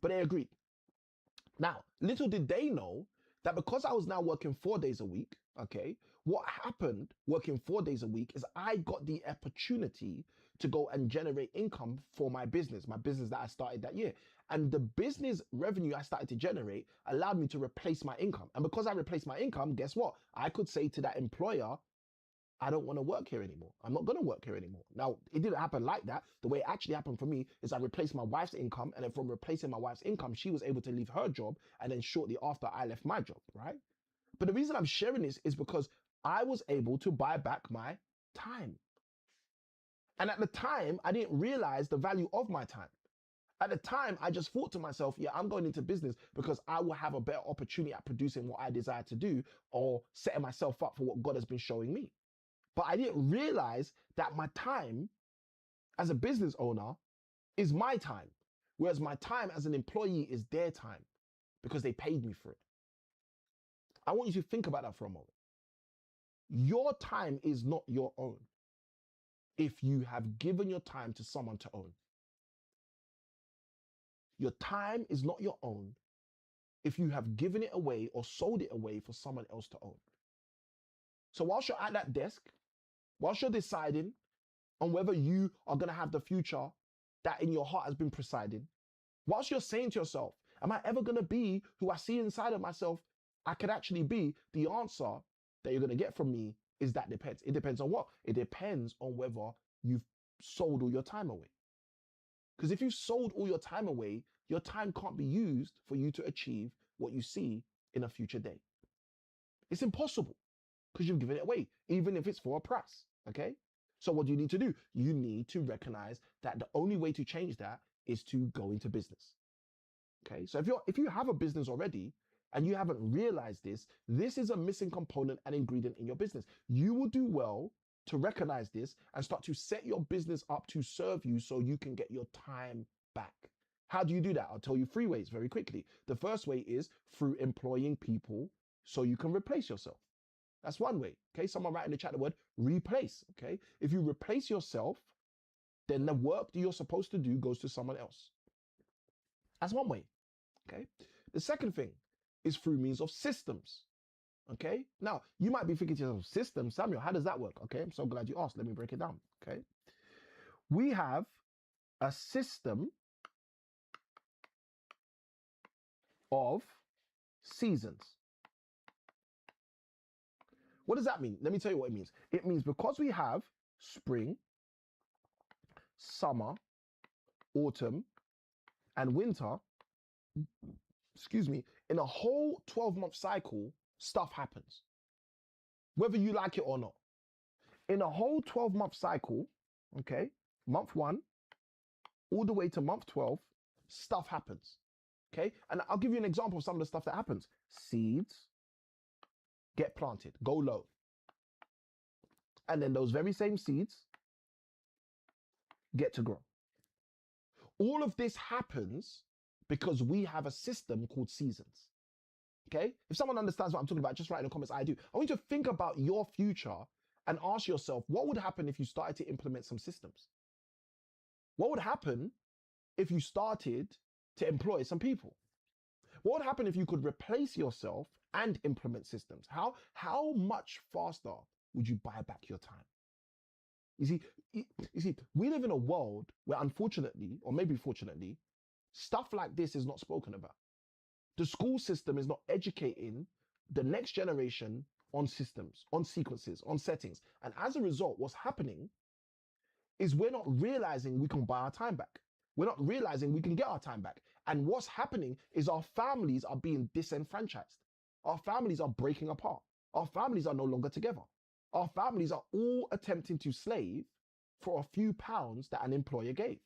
But they agreed. Now, little did they know that because I was now working 4 days a week, okay, what happened working 4 days a week is I got the opportunity to go and generate income for my business that I started that year. And the business revenue I started to generate allowed me to replace my income. And because I replaced my income, guess what? I could say to that employer, I don't want to work here anymore. I'm not going to work here anymore. Now, it didn't happen like that. The way it actually happened for me is I replaced my wife's income. And then from replacing my wife's income, she was able to leave her job. And then shortly after, I left my job, right? But the reason I'm sharing this is because I was able to buy back my time. And at the time, I didn't realize the value of my time. At the time, I just thought to myself, yeah, I'm going into business because I will have a better opportunity at producing what I desire to do or setting myself up for what God has been showing me. But I didn't realize that my time as a business owner is my time, whereas my time as an employee is their time because they paid me for it. I want you to think about that for a moment. Your time is not your own if you have given your time to someone to own. Your time is not your own if you have given it away or sold it away for someone else to own. So whilst you're at that desk, whilst you're deciding on whether you are going to have the future that in your heart has been presiding, whilst you're saying to yourself, am I ever going to be who I see inside of myself I could actually be? The answer that you're going to get from me is that depends. It depends on what? It depends on whether you've sold all your time away. Because if you sold all your time away, your time can't be used for you to achieve what you see in a future day. It's impossible because you've given it away, even if it's for a price, okay? So what do you need to do? You need to recognize that the only way to change that is to go into business, okay? So if you have a business already and you haven't realized this, this is a missing component and ingredient in your business. You will do well to recognize this and start to set your business up to serve you so you can get your time back. How do you do that? I'll tell you 3 ways very quickly. The first way is through employing people so you can replace yourself. That's one way, okay? Someone write in the chat the word replace, okay? If you replace yourself, then the work that you're supposed to do goes to someone else. That's one way, okay? The second thing is through means of systems, okay? Now, you might be thinking to yourself, systems, Samuel, how does that work? Okay, I'm so glad you asked. Let me break it down, okay? We have a system of seasons. What does that mean? Let me tell you what it means. It means because we have spring, summer, autumn, and winter, excuse me, in a whole 12-month cycle, stuff happens, whether you like it or not. In a whole 12-month cycle, okay, month 1, all the way to month 12, stuff happens, okay? And I'll give you an example of some of the stuff that happens. Seeds get planted, go low. And then those very same seeds get to grow. All of this happens because we have a system called seasons, okay? If someone understands what I'm talking about, just write in the comments, I do. I want you to think about your future and ask yourself, what would happen if you started to implement some systems? What would happen if you started to employ some people? What would happen if you could replace yourself and implement systems? How much faster would you buy back your time? You see, we live in a world where unfortunately, or maybe fortunately, stuff like this is not spoken about. The school system is not educating the next generation on systems, on sequences, on settings. And as a result, what's happening is we're not realizing we can buy our time back. We're not realizing we can get our time back. And what's happening is our families are being disenfranchised. Our families are breaking apart. Our families are no longer together. Our families are all attempting to slave for a few pounds that an employer gave.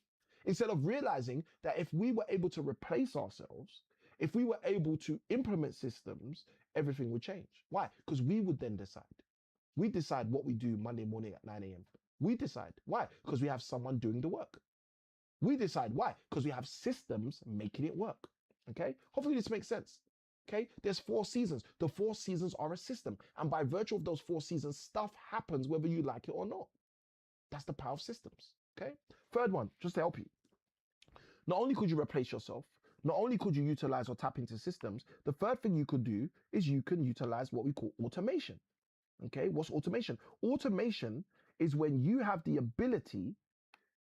Instead of realizing that if we were able to replace ourselves, if we were able to implement systems, everything would change. Why? Because we would then decide. We decide what we do Monday morning at 9 a.m. We decide. Why? Because we have someone doing the work. We decide. Why? Because we have systems making it work. Okay? Hopefully this makes sense. Okay? There's 4 seasons. The 4 seasons are a system. And by virtue of those 4 seasons, stuff happens whether you like it or not. That's the power of systems. Okay? Third one, just to help you. Not only could you replace yourself, not only could you utilize or tap into systems, the third thing you could do is you can utilize what we call automation. Okay? What's automation? Automation is when you have the ability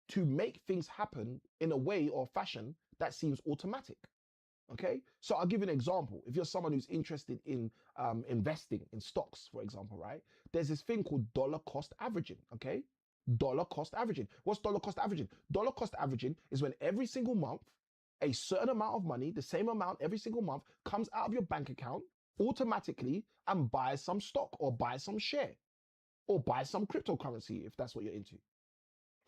to make things happen in a way or fashion that seems automatic. Okay, so I'll give you an example. If you're someone who's interested in investing in stocks, for example, right? There's this thing called dollar cost averaging. Okay, dollar cost averaging. What's dollar cost averaging? Dollar cost averaging is when every single month a certain amount of money, the same amount every single month, comes out of your bank account automatically and buys some stock or buys some share or buy some cryptocurrency if that's what you're into.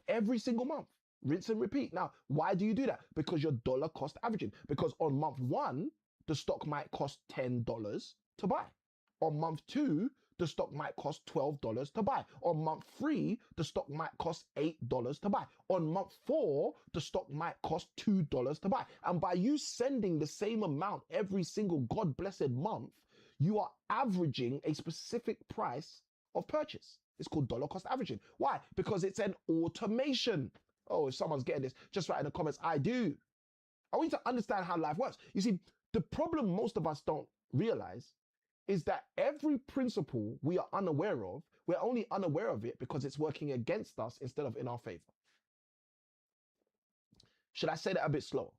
Every single month. rinse and repeat. Now, why do you do that? Because you're dollar cost averaging. Because on month one, the stock might cost $10 to buy. On month two, the stock might cost $12 to buy. On month three, the stock might cost $8 to buy. On month four, the stock might cost $2 to buy. And by you sending the same amount every single God blessed month, you are averaging a specific price of purchase. It's called dollar cost averaging. Why? Because it's an automation. Oh, if someone's getting this, just write in the comments, I do. I want you to understand how life works. You see, the problem most of us don't realize is that every principle we are unaware of, we're only unaware of it because it's working against us instead of in our favor. Should I say that a bit slower?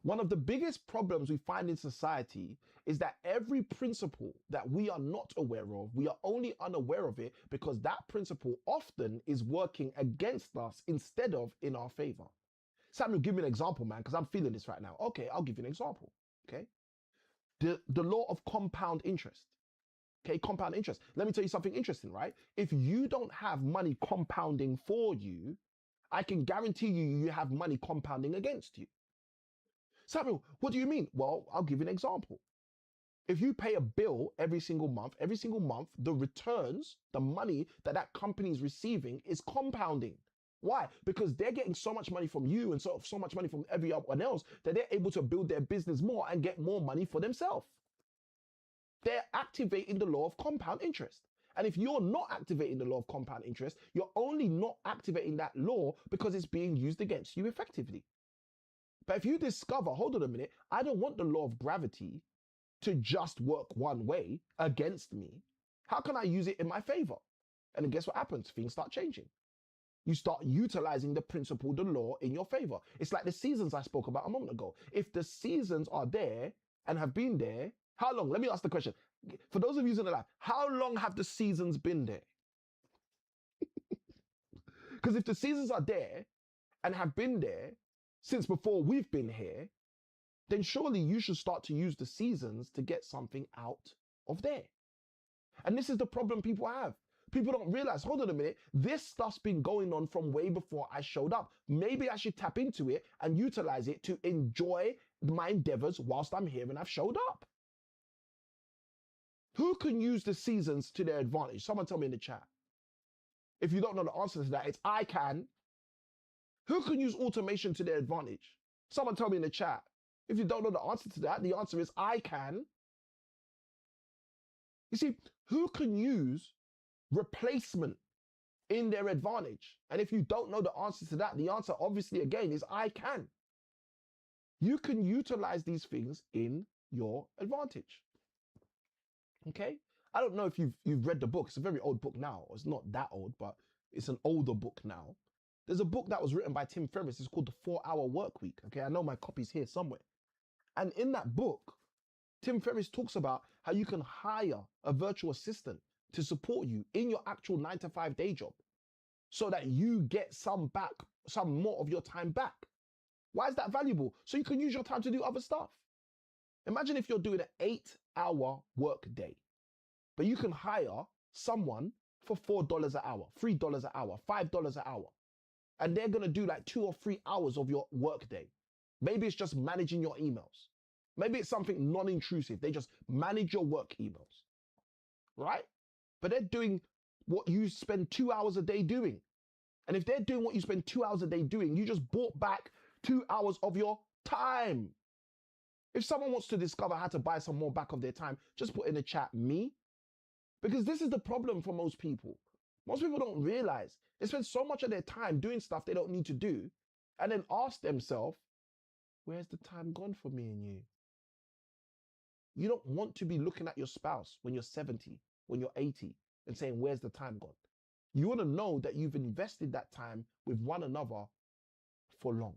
One of the biggest problems we find in society is that every principle that we are not aware of, we are only unaware of it because that principle often is working against us instead of in our favor. Samuel, give me an example, man, because I'm feeling this right now. Okay, I'll give you an example. Okay. The law of compound interest. Okay, compound interest. Let me tell you something interesting, right? If you don't have money compounding for you, I can guarantee you have money compounding against you. Samuel, what do you mean? Well, I'll give you an example. If you pay a bill every single month, the returns, the money that company is receiving is compounding. Why? Because they're getting so much money from you and so much money from everyone else that they're able to build their business more and get more money for themselves. They're activating the law of compound interest. And if you're not activating the law of compound interest, you're only not activating that law because it's being used against you effectively. But if you discover, hold on a minute, I don't want the law of gravity to just work one way against me. How can I use it in my favor? And then guess what happens? Things start changing. You start utilizing the principle, the law in your favor. It's like the seasons I spoke about a moment ago. If the seasons are there and have been there, how long? Let me ask the question. For those of you in the live, how long have the seasons been there? Because if the seasons are there and have been there since before we've been here, then surely you should start to use the seasons to get something out of there. And this is the problem people have. People don't realize, hold on a minute, this stuff's been going on from way before I showed up. Maybe I should tap into it and utilize it to enjoy my endeavors whilst I'm here and I've showed up. Who can use the seasons to their advantage? Someone tell me in the chat. If you don't know the answer to that, it's I can. Who can use automation to their advantage? Someone tell me in the chat. If you don't know the answer to that, the answer is I can. You see, who can use replacement in their advantage? And if you don't know the answer to that, the answer obviously again is I can. You can utilize these things in your advantage. Okay? I don't know if you've read the book. It's a very old book now. It's not that old, but it's an older book now. There's a book that was written by Tim Ferriss. It's called The 4-Hour Work Week. Okay, I know my copy's here somewhere. And in that book, Tim Ferriss talks about how you can hire a virtual assistant to support you in your actual 9-to-5 day job so that you get some more of your time back. Why is that valuable? So you can use your time to do other stuff. Imagine if you're doing an 8-hour work day, but you can hire someone for $4 an hour, $3 an hour, $5 an hour. And they're going to do like 2 or 3 hours of your work day. Maybe it's just managing your emails. Maybe it's something non-intrusive. They just manage your work emails, right? But they're doing what you spend 2 hours a day doing. And if they're doing what you spend 2 hours a day doing, you just bought back 2 hours of your time. If someone wants to discover how to buy some more back of their time, just put in the chat, me. Because this is the problem for most people. Most people don't realize they spend so much of their time doing stuff they don't need to do and then ask themselves, where's the time gone for me and you? You don't want to be looking at your spouse when you're 70, when you're 80 and saying, where's the time gone? You want to know that you've invested that time with one another for long.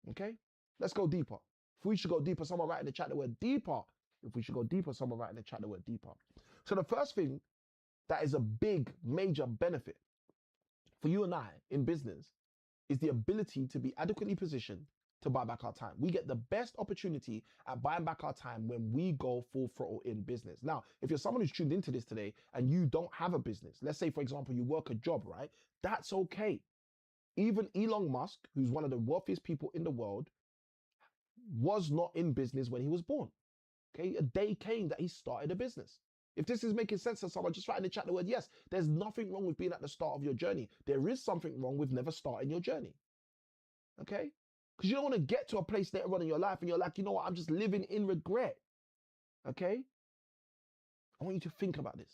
Okay? Let's go deeper. If we should go deeper, someone write in the chat the word deeper. If we should go deeper, someone write in the chat the word deeper. So the first thing that is a big, major benefit for you and I in business is the ability to be adequately positioned to buy back our time. We get the best opportunity at buying back our time when we go full throttle in business. Now, if you're someone who's tuned into this today and you don't have a business, let's say, for example, you work a job, right? That's okay. Even Elon Musk, who's one of the wealthiest people in the world, was not in business when he was born. Okay, a day came that he started a business. If this is making sense to someone, just write in the chat the word yes. There's nothing wrong with being at the start of your journey. There is something wrong with never starting your journey. Okay? Because you don't want to get to a place later on in your life and you're like, you know what, I'm just living in regret. Okay? I want you to think about this.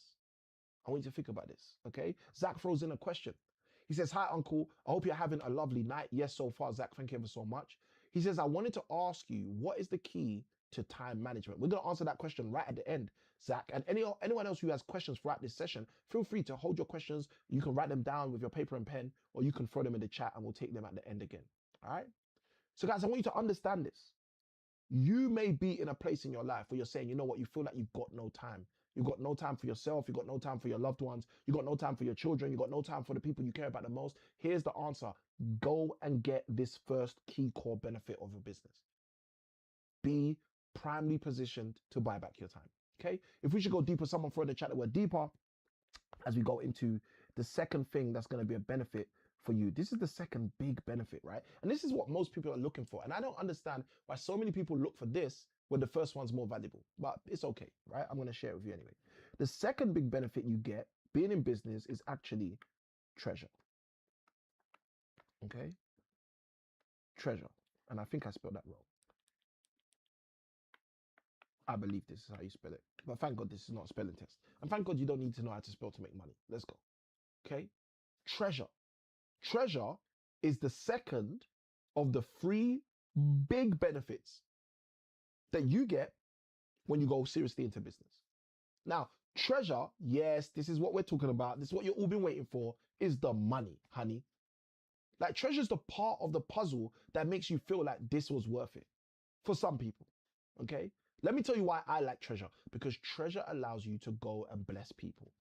I want you to think about this. Okay? Zach throws in a question. He says, hi, Uncle. I hope you're having a lovely night. Yes, so far, Zach. Thank you ever so much. He says, I wanted to ask you, what is the key to time management? We're going to answer that question right at the end, Zach. And anyone else who has questions throughout this session, feel free to hold your questions. You can write them down with your paper and pen, or you can throw them in the chat and we'll take them at the end again. All right? So guys, I want you to understand this. You may be in a place in your life where you're saying, you know what, you feel like you've got no time. You've got no time for yourself. You've got no time for your loved ones. You've got no time for your children. You've got no time for the people you care about the most. Here's the answer. Go and get this first key core benefit of a business. Be primarily positioned to buy back your time. Okay? If we should go deeper, someone throw in the chat the word deeper as we go into the second thing that's going to be a benefit for you. This is the second big benefit, right? And this is what most people are looking for. And I don't understand why so many people look for this when the first one's more valuable, but it's okay, right? I'm going to share it with you anyway. The second big benefit you get being in business is actually treasure. Okay? Treasure. And I think I spelled that wrong. I believe this is how you spell it. But thank God this is not a spelling test. And thank God you don't need to know how to spell to make money. Let's go. Okay? Treasure. Treasure is the second of the three big benefits that you get when you go seriously into business. Now, treasure, yes, this is what we're talking about. This is what you've all been waiting for, is the money, honey. Like, treasure is the part of the puzzle that makes you feel like this was worth it for some people, okay? Let me tell you why I like treasure. Because treasure allows you to go and bless people.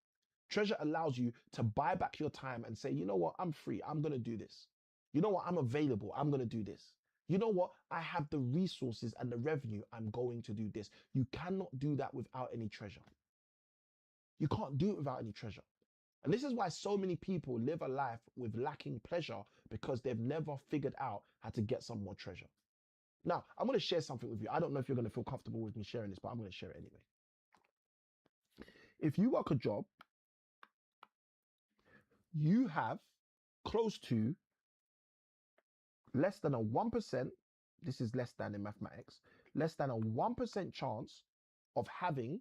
Treasure allows you to buy back your time and say, you know what, I'm free. I'm going to do this. You know what, I'm available. I'm going to do this. You know what, I have the resources and the revenue. I'm going to do this. You cannot do that without any treasure. You can't do it without any treasure. And this is why so many people live a life with lacking pleasure, because they've never figured out how to get some more treasure. Now, I'm going to share something with you. I don't know if you're going to feel comfortable with me sharing this, but I'm going to share it anyway. If you work a job, you have close to less than a 1%, this is less than in mathematics, less than a 1% chance of having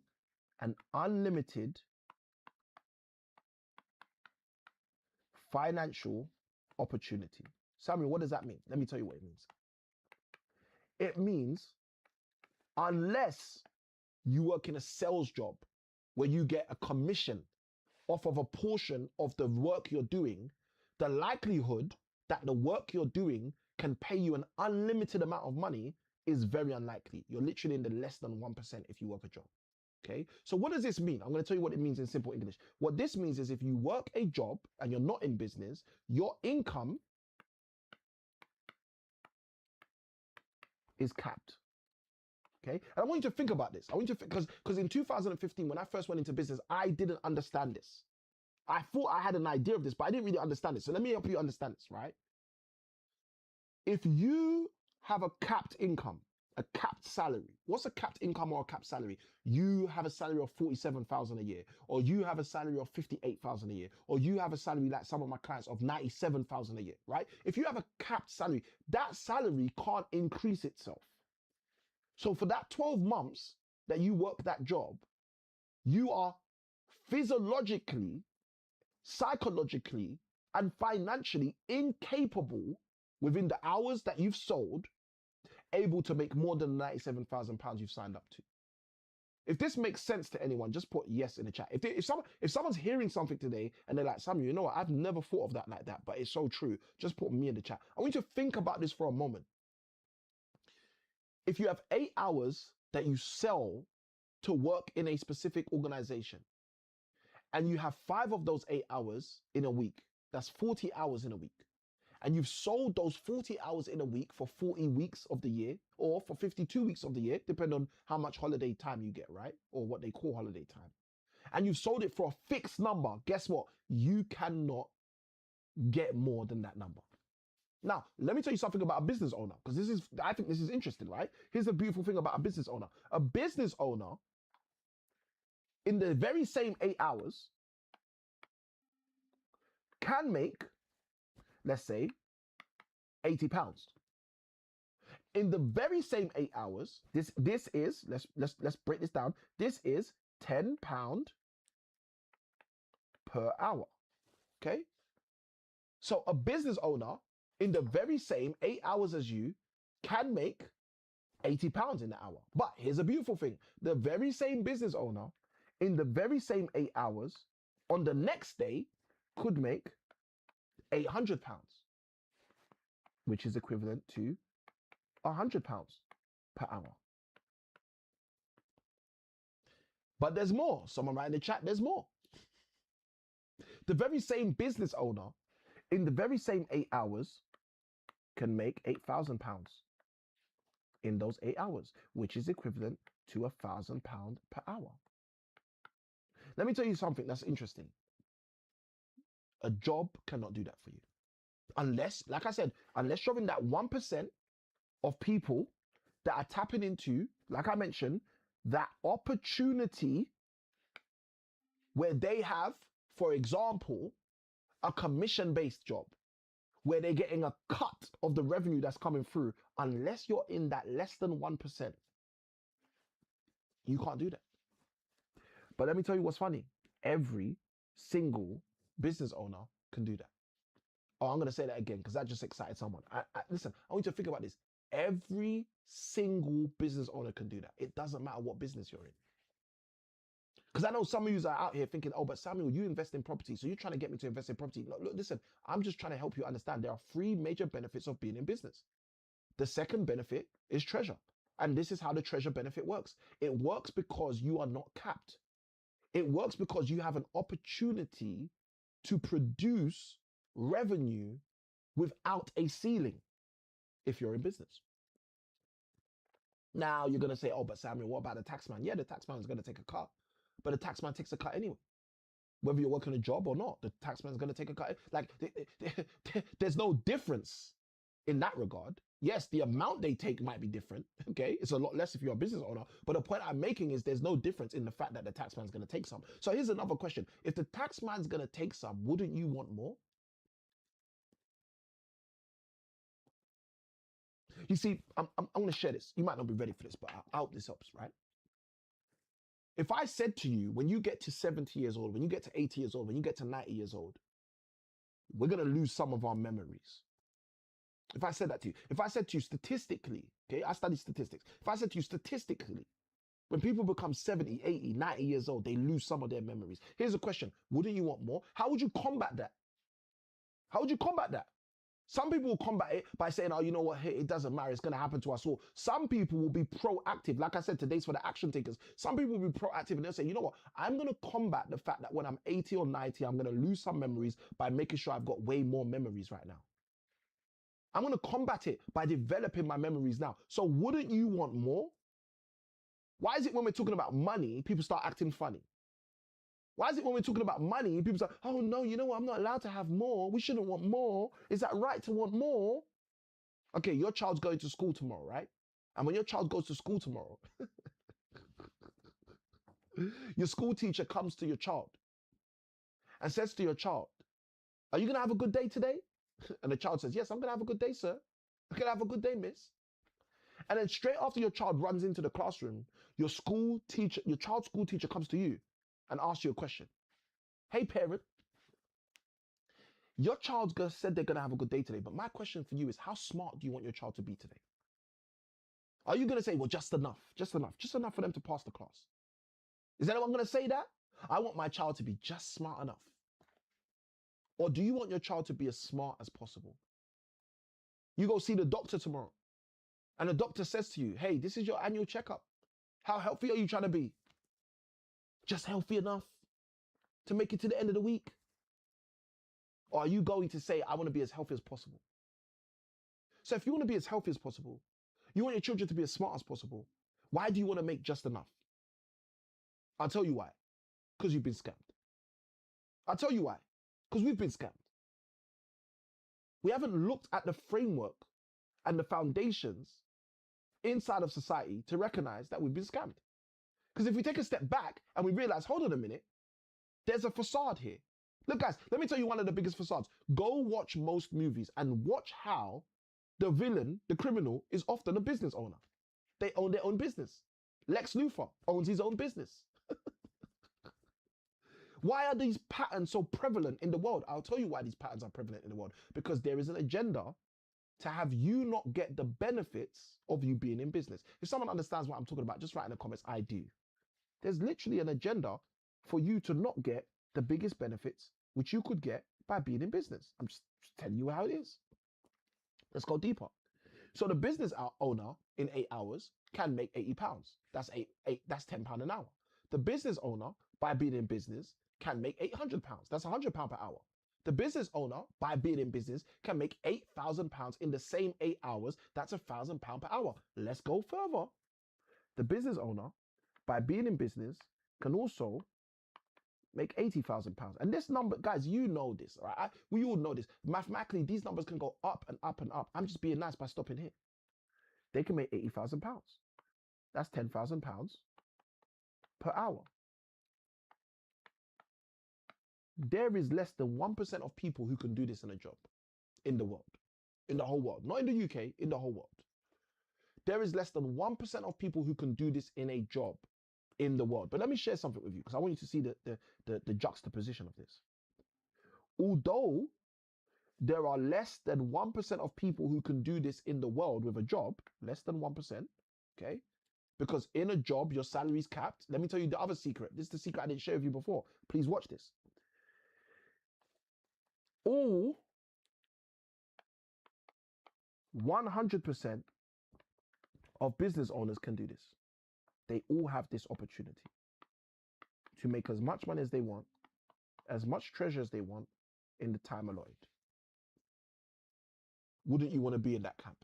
an unlimited financial opportunity. Samuel, what does that mean? Let me tell you what it means. It means unless you work in a sales job where you get a commission off of a portion of the work you're doing, the likelihood that the work you're doing can pay you an unlimited amount of money is very unlikely. You're literally in the less than 1% if you work a job. Okay, so what does this mean? I'm going to tell you what it means in simple English. What this means is if you work a job and you're not in business, your income is capped. Okay, and I want you to think about this. I want you to think, because in 2015, when I first went into business, I didn't understand this. I thought I had an idea of this, but I didn't really understand it. So let me help you understand this, right? If you have a capped income, a capped salary. What's a capped income or a capped salary? You have a salary of 47,000 a year, or you have a salary of 58,000 a year, or you have a salary like some of my clients of 97,000 a year, right? If you have a capped salary, that salary can't increase itself. So for that 12 months that you work that job, you are physiologically, psychologically, and financially incapable within the hours that you've sold able to make more than £97,000 you've signed up to. If this makes sense to anyone, just put yes in the chat. If someone's hearing something today and they're like, Samuel, you know what? I've never thought of that like that, but it's so true. Just put me in the chat. I want you to think about this for a moment. If you have 8 hours that you sell to work in a specific organization, and you have 5 of those 8 hours in a week, that's 40 hours in a week. And you've sold those 40 hours in a week for 40 weeks of the year, or for 52 weeks of the year, depending on how much holiday time you get, right? Or what they call holiday time. And you've sold it for a fixed number. Guess what? You cannot get more than that number. Now, let me tell you something about a business owner, because I think this is interesting, right? Here's the beautiful thing about a business owner. A business owner, in the very same 8 hours, can make, let's say, £80. In the very same 8 hours, this is, let's break this down. This is £10 per hour. Okay? So a business owner in the very same 8 hours as you can make £80 in the hour. But here's a beautiful thing. The very same business owner in the very same 8 hours on the next day could make £800, which is equivalent to £100 per hour. But there's more. Someone write in the chat, there's more. The very same business owner in the very same 8 hours can make £8,000 in those 8 hours, which is equivalent to £1,000 per hour. Let me tell you something that's interesting. A job cannot do that for you. Unless, like I said, unless you're in that 1% of people that are tapping into, like I mentioned, that opportunity where they have, for example, a commission-based job where they're getting a cut of the revenue that's coming through. Unless you're in that less than 1%, you can't do that. But let me tell you what's funny. Every single business owner can do that. Oh, I'm going to say that again because that just excited someone. Listen, I want you to think about this. Every single business owner can do that. It doesn't matter what business you're in. Because I know some of you are out here thinking, oh, but Samuel, you invest in property, so you're trying to get me to invest in property. Look, listen, I'm just trying to help you understand there are 3 major benefits of being in business. The second benefit is treasure. And this is how the treasure benefit works. It works because you are not capped. It works because you have an opportunity to produce revenue without a ceiling if you're in business. Now you're going to say, oh, but Samuel, what about the taxman? Yeah, the taxman is going to take a cut, but the taxman takes a cut anyway. Whether you're working a job or not, the taxman is going to take a cut. Like, there's no difference in that regard. Yes, the amount they take might be different. Okay, it's a lot less if you're a business owner. But the point I'm making is there's no difference in the fact that the taxman is going to take some. So here's another question. If the taxman's going to take some, wouldn't you want more? You see, I'm going to share this. You might not be ready for this, but I hope this helps, right? If I said to you, when you get to 70 years old, when you get to 80 years old, when you get to 90 years old, we're going to lose some of our memories. If I said that to you, if I said to you statistically, okay, I study statistics. If I said to you statistically, when people become 70, 80, 90 years old, they lose some of their memories. Here's a question. Wouldn't you want more? How would you combat that? How would you combat that? Some people will combat it by saying, oh, you know what, hey, it doesn't matter, it's going to happen to us all. Some people will be proactive. Like I said, today's for the action takers. Some people will be proactive and they'll say, you know what, I'm going to combat the fact that when I'm 80 or 90, I'm going to lose some memories by making sure I've got way more memories right now. I'm going to combat it by developing my memories now. So wouldn't you want more? Why is it when we're talking about money, people start acting funny? Why is it when we're talking about money, people say, oh no, you know what, I'm not allowed to have more. We shouldn't want more. Is that right to want more? Okay, your child's going to school tomorrow, right? And when your child goes to school tomorrow, your school teacher comes to your child and says to your child, are you going to have a good day today? And the child says, yes, I'm going to have a good day, sir. I'm going to have a good day, miss. And then straight after your child runs into the classroom, your child's school teacher comes to you and asks you a question. Hey, parent, your child said they're going to have a good day today, but my question for you is, how smart do you want your child to be today? Are you going to say, well, just enough for them to pass the class? Is anyone going to say that? I want my child to be just smart enough. Or do you want your child to be as smart as possible? You go see the doctor tomorrow, and the doctor says to you, hey, this is your annual checkup. How healthy are you trying to be? Just healthy enough to make it to the end of the week? Or are you going to say, I want to be as healthy as possible? So if you want to be as healthy as possible, you want your children to be as smart as possible, why do you want to make just enough? I'll tell you why. Because you've been scammed. I'll tell you why. Because we've been scammed. We haven't looked at the framework and the foundations inside of society to recognize that we've been scammed. Because if we take a step back and we realize, hold on a minute, there's a facade here. Look, guys, let me tell you one of the biggest facades. Go watch most movies and watch how the villain, the criminal, is often a business owner. They own their own business. Lex Luthor owns his own business. Why are these patterns so prevalent in the world? I'll tell you why these patterns are prevalent in the world. Because there is an agenda to have you not get the benefits of you being in business. If someone understands what I'm talking about, just write in the comments, I do. There's literally an agenda for you to not get the biggest benefits which you could get by being in business. I'm just telling you how it is. Let's go deeper. So the business owner in 8 hours can make £80. That's £10 an hour. The business owner, by being in business, can make £800. That's £100 per hour. The business owner, by being in business, can make £8,000 in the same 8 hours. That's £1,000 per hour. Let's go further. The business owner, by being in business, can also make £80,000. And this number, guys, you know this, right? We all know this. Mathematically, these numbers can go up and up and up. I'm just being nice by stopping here. They can make £80,000. That's £10,000 per hour. There is less than 1% of people who can do this in a job in the world, in the whole world, not in the UK, in the whole world. There is less than 1% of people who can do this in a job in the world. But let me share something with you because I want you to see the juxtaposition of this. Although there are less than 1% of people who can do this in the world with a job, less than 1%, okay? Because in a job, your salary is capped. Let me tell you the other secret. This is the secret I didn't share with you before. Please watch this. All 100% of business owners can do this. They all have this opportunity to make as much money as they want, as much treasure as they want in the time allotted. Wouldn't you want to be in that camp?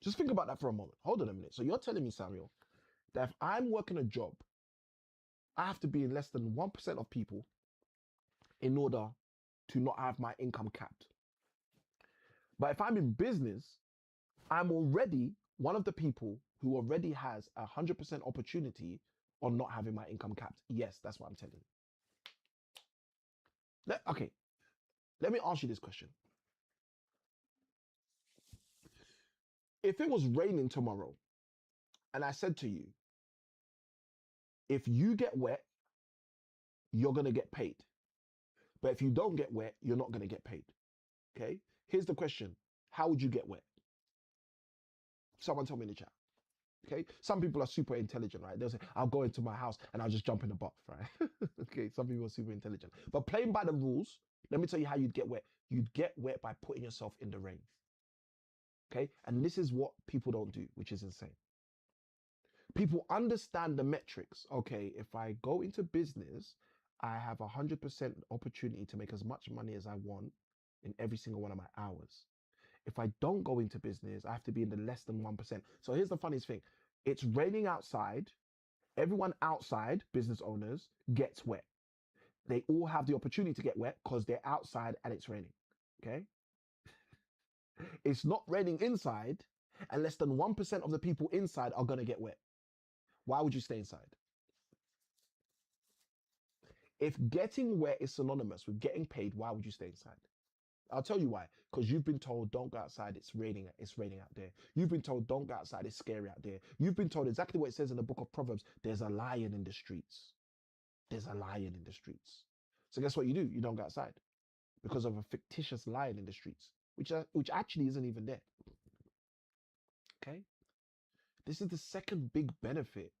Just think about that for a moment. Hold on a minute. So you're telling me, Samuel, that if I'm working a job, I have to be in less than 1% of people in order to not have my income capped. But if I'm in business, I'm already one of the people who already has 100% opportunity on not having my income capped. Yes, that's what I'm telling you. Okay, let me ask you this question. If it was raining tomorrow and I said to you, if you get wet, you're going to get paid. But if you don't get wet, you're not going to get paid. Okay? Here's the question. How would you get wet? Someone tell me in the chat. Okay? Some people are super intelligent, right? They'll say, I'll go into my house and I'll just jump in the bath, right? Okay, some people are super intelligent. But playing by the rules, let me tell you how you'd get wet. You'd get wet by putting yourself in the rain. Okay? And this is what people don't do, which is insane. People understand the metrics. Okay, if I go into business, I have 100% opportunity to make as much money as I want in every single one of my hours. If I don't go into business, I have to be in the less than 1%. So here's the funniest thing. It's raining outside. Everyone outside, business owners, gets wet. They all have the opportunity to get wet because they're outside and it's raining. Okay? It's not raining inside and less than 1% of the people inside are going to get wet. Why would you stay inside? If getting wet is synonymous with getting paid, why would you stay inside? I'll tell you why. Because you've been told, don't go outside, it's raining out there. You've been told, don't go outside, it's scary out there. You've been told exactly what it says in the book of Proverbs, there's a lion in the streets. There's a lion in the streets. So guess what you do? You don't go outside because of a fictitious lion in the streets, which actually isn't even there. Okay? This is the second big benefit,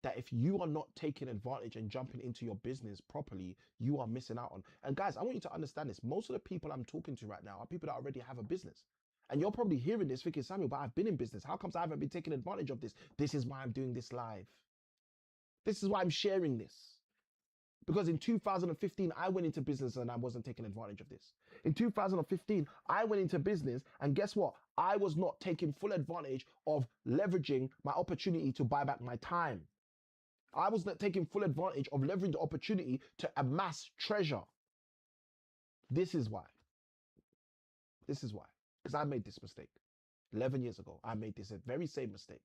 that if you are not taking advantage and jumping into your business properly, you are missing out on. And guys, I want you to understand this. Most of the people I'm talking to right now are people that already have a business. And you're probably hearing this thinking, Samuel, but I've been in business. How comes I haven't been taking advantage of this? This is why I'm doing this live. This is why I'm sharing this. Because in 2015, I went into business and I wasn't taking advantage of this. In 2015, I went into business and guess what? I was not taking full advantage of leveraging my opportunity to buy back my time. I was not taking full advantage of leveraging the opportunity to amass treasure. This is why. This is why. Because I made this mistake. 11 years ago, I made this very same mistake.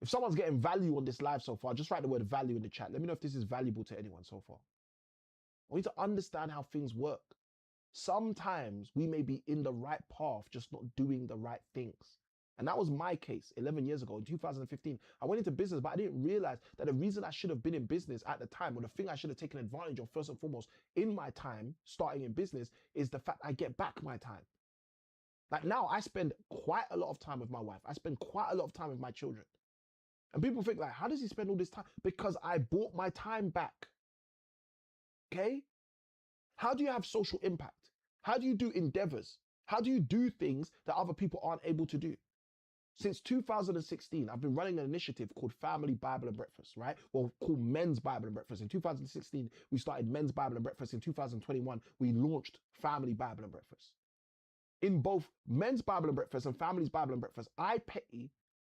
If someone's getting value on this live so far, just write the word value in the chat. Let me know if this is valuable to anyone so far. I need to understand how things work. Sometimes we may be in the right path, just not doing the right things. And that was my case 11 years ago in 2015. I went into business, but I didn't realize that the reason I should have been in business at the time, or the thing I should have taken advantage of first and foremost in my time starting in business, is the fact I get back my time. Like now I spend quite a lot of time with my wife. I spend quite a lot of time with my children. And people think like, how does he spend all this time? Because I bought my time back. Okay? How do you have social impact? How do you do endeavors? How do you do things that other people aren't able to do? Since 2016, I've been running an initiative called Family Bible and Breakfast, right? Well, called Men's Bible and Breakfast. In 2016, we started Men's Bible and Breakfast. In 2021, we launched Family Bible and Breakfast. In both Men's Bible and Breakfast and Family's Bible and Breakfast, I pay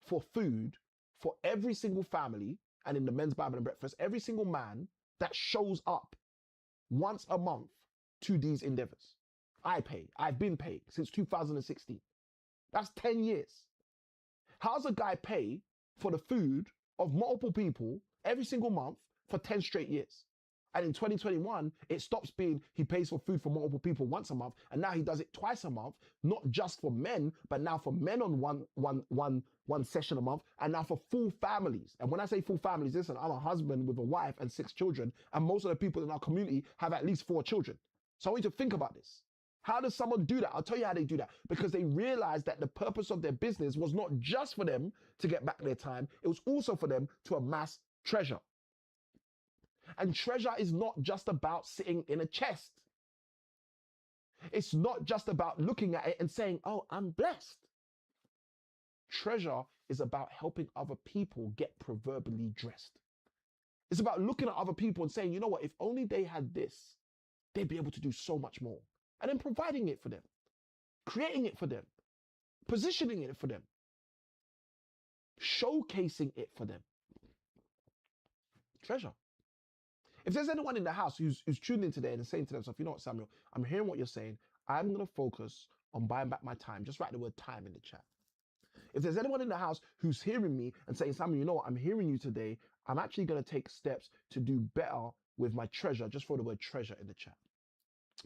for food for every single family, and in the Men's Bible and Breakfast, every single man that shows up once a month to these endeavors. I pay. I've been paid since 2016. That's 10 years. How's a guy pay for the food of multiple people every single month for 10 straight years? And in 2021, it stops being he pays for food for multiple people once a month, and now he does it twice a month, not just for men, but now for men on one session a month, and now for full families. And when I say full families, listen, I'm a husband with a wife and 6 children, and most of the people in our community have at least 4 children. So I want you to think about this. How does someone do that? I'll tell you how they do that. Because they realized that the purpose of their business was not just for them to get back their time, it was also for them to amass treasure. And treasure is not just about sitting in a chest. It's not just about looking at it and saying, oh, I'm blessed. Treasure is about helping other people get proverbially dressed. It's about looking at other people and saying, you know what, if only they had this, they'd be able to do so much more. And then providing it for them, creating it for them, positioning it for them, showcasing it for them. Treasure. If there's anyone in the house who's tuned in today and saying to themselves, you know what, Samuel, I'm hearing what you're saying. I'm going to focus on buying back my time. Just write the word time in the chat. If there's anyone in the house who's hearing me and saying, Samuel, you know what, I'm hearing you today. I'm actually going to take steps to do better with my treasure. Just throw the word treasure in the chat.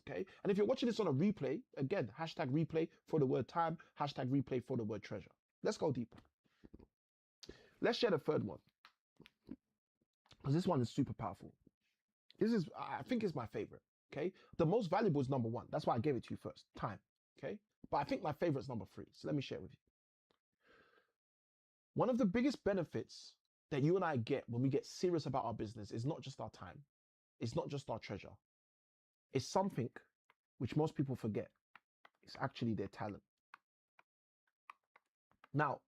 Okay. And if you're watching this on a replay, again, hashtag replay for the word time, hashtag replay for the word treasure. Let's go deeper. Let's share the third one, because this one is super powerful. This is, I think, is my favorite. Okay. The most valuable is number 1. That's why I gave it to you first, time. Okay. But I think my favorite is number 3. So let me share it with you. One of the biggest benefits that you and I get when we get serious about our business is not just our time. It's not just our treasure. It's something which most people forget. It's actually their talent. Now,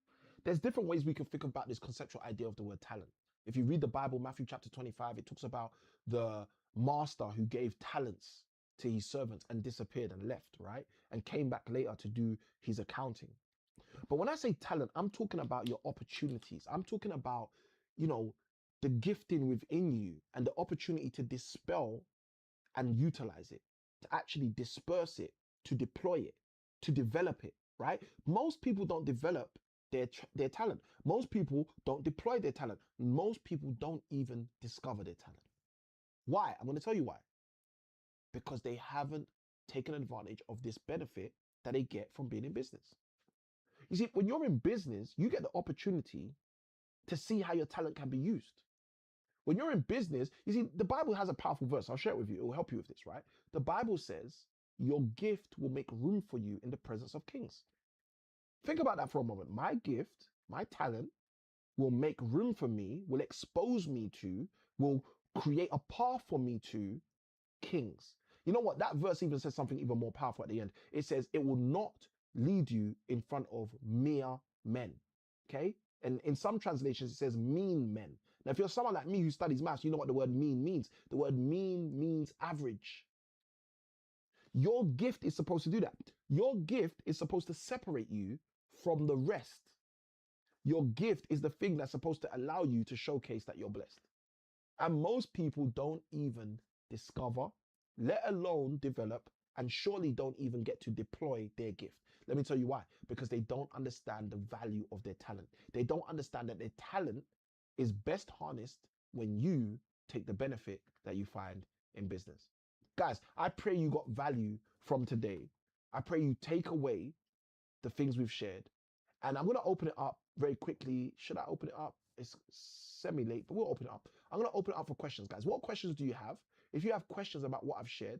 there's different ways we can think about this conceptual idea of the word talent. If you read the Bible, Matthew chapter 25, it talks about the master who gave talents to his servants and disappeared and left, right? And came back later to do his accounting. But when I say talent, I'm talking about your opportunities. I'm talking about, you know, the gifting within you and the opportunity to dispel and utilize it, to actually disperse it, to deploy it, to develop it, right? Most people don't develop their talent. Most people don't deploy their talent. Most people don't even discover their talent. Why? I'm going to tell you why. Because they haven't taken advantage of this benefit that they get from being in business. You see, when you're in business, you get the opportunity to see how your talent can be used. When you're in business, you see, the Bible has a powerful verse. I'll share it with you. It will help you with this, right? The Bible says your gift will make room for you in the presence of kings. Think about that for a moment. My gift, my talent will make room for me, will expose me to, will create a path for me to kings. You know what? That verse even says something even more powerful at the end. It says it will not lead you in front of mere men. Okay? And in some translations, it says mean men. Now, if you're someone like me who studies maths, you know what the word mean means. The word mean means average. Your gift is supposed to do that. Your gift is supposed to separate you from the rest. Your gift is the thing that's supposed to allow you to showcase that you're blessed. And most people don't even discover, let alone develop and surely don't even get to deploy their gift. Let me tell you why. Because they don't understand the value of their talent. They don't understand that their talent is best harnessed when you take the benefit that you find in business. Guys, I pray you got value from today. I pray you take away the things we've shared. And I'm going to open it up very quickly. Should I open it up? It's semi late, but we'll open it up. I'm going to open it up for questions, guys. What questions do you have? If you have questions about what I've shared,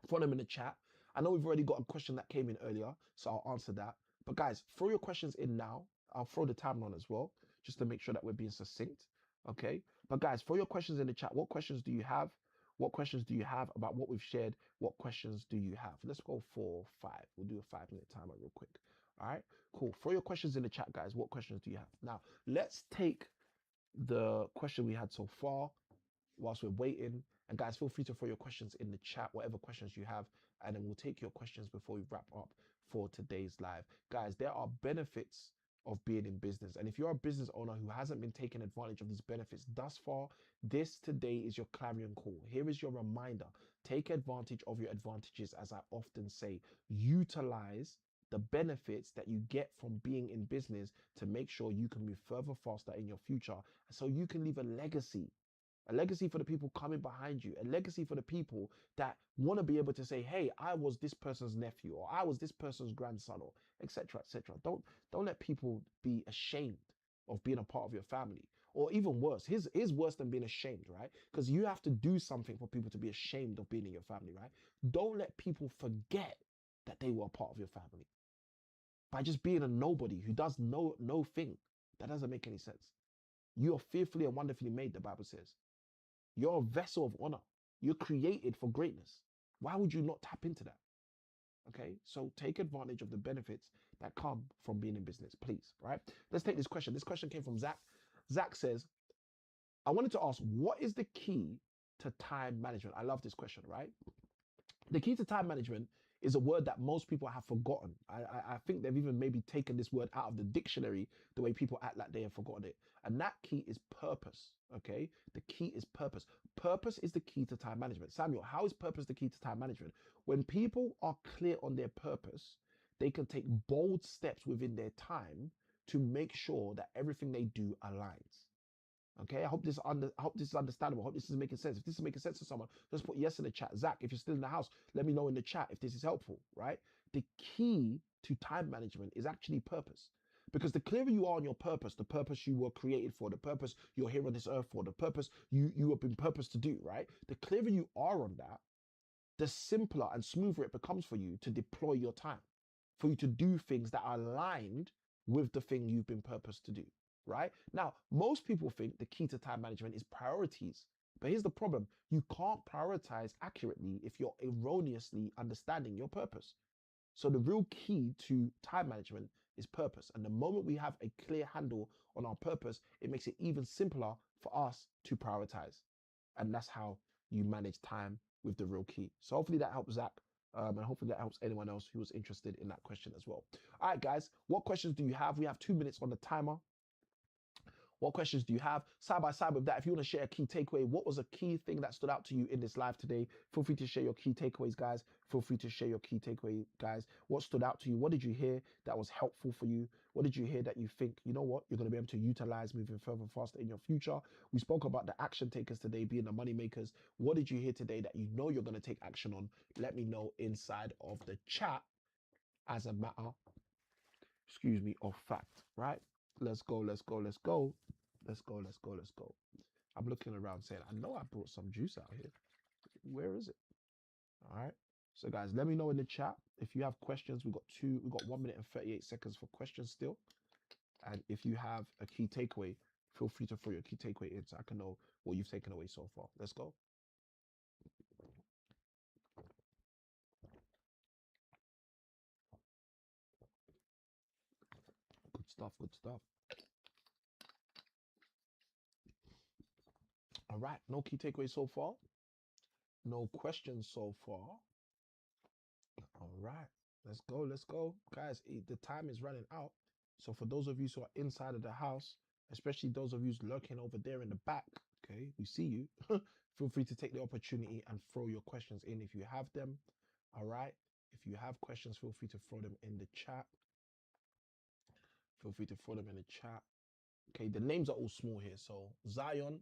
throw them in the chat. I know we've already got a question that came in earlier, so I'll answer that. But guys, throw your questions in now. I'll throw the timer on as well, just to make sure that we're being succinct. Okay. But guys, throw your questions in the chat. What questions do you have? What questions do you have about what we've shared? What questions do you have? Let's go for 5. We'll do a 5-minute timer real quick. All right, cool. Throw your questions in the chat, guys. What questions do you have? Now, let's take the question we had so far whilst we're waiting. And guys, feel free to throw your questions in the chat, whatever questions you have, and then we'll take your questions before we wrap up for today's live. Guys, there are benefits of being in business. And if you're a business owner who hasn't been taking advantage of these benefits thus far, this today is your clarion call. Here is your reminder. Take advantage of your advantages, as I often say. Utilize the benefits that you get from being in business to make sure you can move further faster in your future, so you can leave a legacy for the people coming behind you, a legacy for the people that want to be able to say, hey, I was this person's nephew, or I was this person's grandson, or etc., etc. Don't let people be ashamed of being a part of your family, or even worse. Here's worse than being ashamed, right? Because you have to do something for people to be ashamed of being in your family, right? Don't let people forget that they were a part of your family by just being a nobody who does no thing. That doesn't make any sense. You are fearfully and wonderfully made, the Bible says. You're a vessel of honor. You're created for greatness. Why would you not tap into that? Okay, so take advantage of the benefits that come from being in business, please. Right? Let's take this question. This question came from Zach. Zach says, I wanted to ask, what is the key to time management? I love this question, right? The key to time management is a word that most people have forgotten. I think they've even maybe taken this word out of the dictionary, the way people act like they have forgotten it. And that key is purpose, okay? The key is purpose. Purpose is the key to time management. Samuel, how is purpose the key to time management? When people are clear on their purpose, they can take bold steps within their time to make sure that everything they do aligns. Okay, I hope this is understandable. I hope this is making sense. If this is making sense to someone, just put yes in the chat. Zach, if you're still in the house, let me know in the chat if this is helpful, right? The key to time management is actually purpose. Because the clearer you are on your purpose, the purpose you were created for, the purpose you're here on this earth for, the purpose you have been purposed to do, right? The clearer you are on that, the simpler and smoother it becomes for you to deploy your time, for you to do things that are aligned with the thing you've been purposed to do. Right? Now, most people think the key to time management is priorities. But here's the problem. You can't prioritize accurately if you're erroneously understanding your purpose. So the real key to time management is purpose. And the moment we have a clear handle on our purpose, it makes it even simpler for us to prioritize. And that's how you manage time with the real key. So hopefully that helps Zach. And hopefully that helps anyone else who was interested in that question as well. All right, guys, what questions do you have? We have 2 minutes on the timer. What questions do you have? Side by side with that, if you want to share a key takeaway, what was a key thing that stood out to you in this live today? Feel free to share your key takeaways, guys. Feel free to share your key takeaway, guys. What stood out to you? What did you hear that was helpful for you? What did you hear that you think, you know what, you're going to be able to utilize moving further faster in your future? We spoke about the action takers today being the money makers. What did you hear today that you know you're going to take action on? Let me know inside of the chat as a matter, of fact, right? Let's go, let's go, let's go. Let's go, let's go, let's go. I'm looking around saying, I know I brought some juice out here. Where is it? All right. So guys, let me know in the chat if you have questions. We've got 1 minute and 38 seconds for questions still. And if you have a key takeaway, feel free to throw your key takeaway in so I can know what you've taken away so far. Let's go. Good stuff, good stuff. All right, no key takeaway so far. No questions so far. All right, let's go, let's go. Guys, the time is running out. So for those of you who are inside of the house, especially those of you lurking over there in the back, okay, we see you. Feel free to take the opportunity and throw your questions in if you have them. All right. If you have questions, feel free to throw them in the chat. Feel free to throw them in the chat. Okay, the names are all small here. So Zion,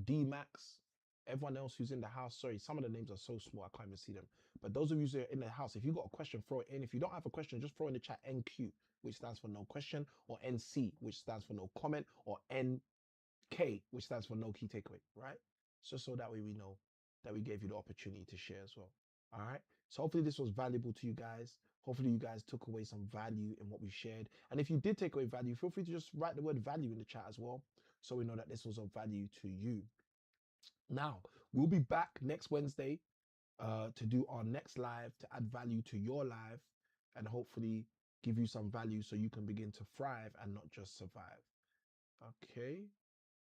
D Max, everyone else who's in the house. Sorry, some of the names are so small I can't even see them. But those of you who are in the house, if you got a question, throw it in. If you don't have a question, just throw in the chat NQ, which stands for no question, or NC, which stands for no comment, or NK, which stands for no key takeaway, right? So that way we know that we gave you the opportunity to share as well. All right. So hopefully this was valuable to you guys. Hopefully you guys took away some value in what we shared. And if you did take away value, feel free to just write the word value in the chat as well, so we know that this was of value to you. Now, we'll be back next Wednesday to do our next live to add value to your life and hopefully give you some value so you can begin to thrive and not just survive. Okay,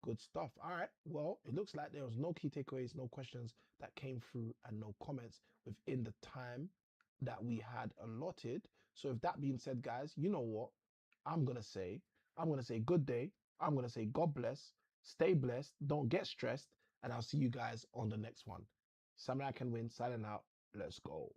good stuff. All right, well, it looks like there was no key takeaways, no questions that came through, and no comments within the time that we had allotted. So, if that being said, guys, you know what? I'm gonna say, I'm gonna say good day. I'm gonna say God bless. Stay blessed. Don't get stressed. And I'll see you guys on the next one. Samurai can win. Signing out. Let's go.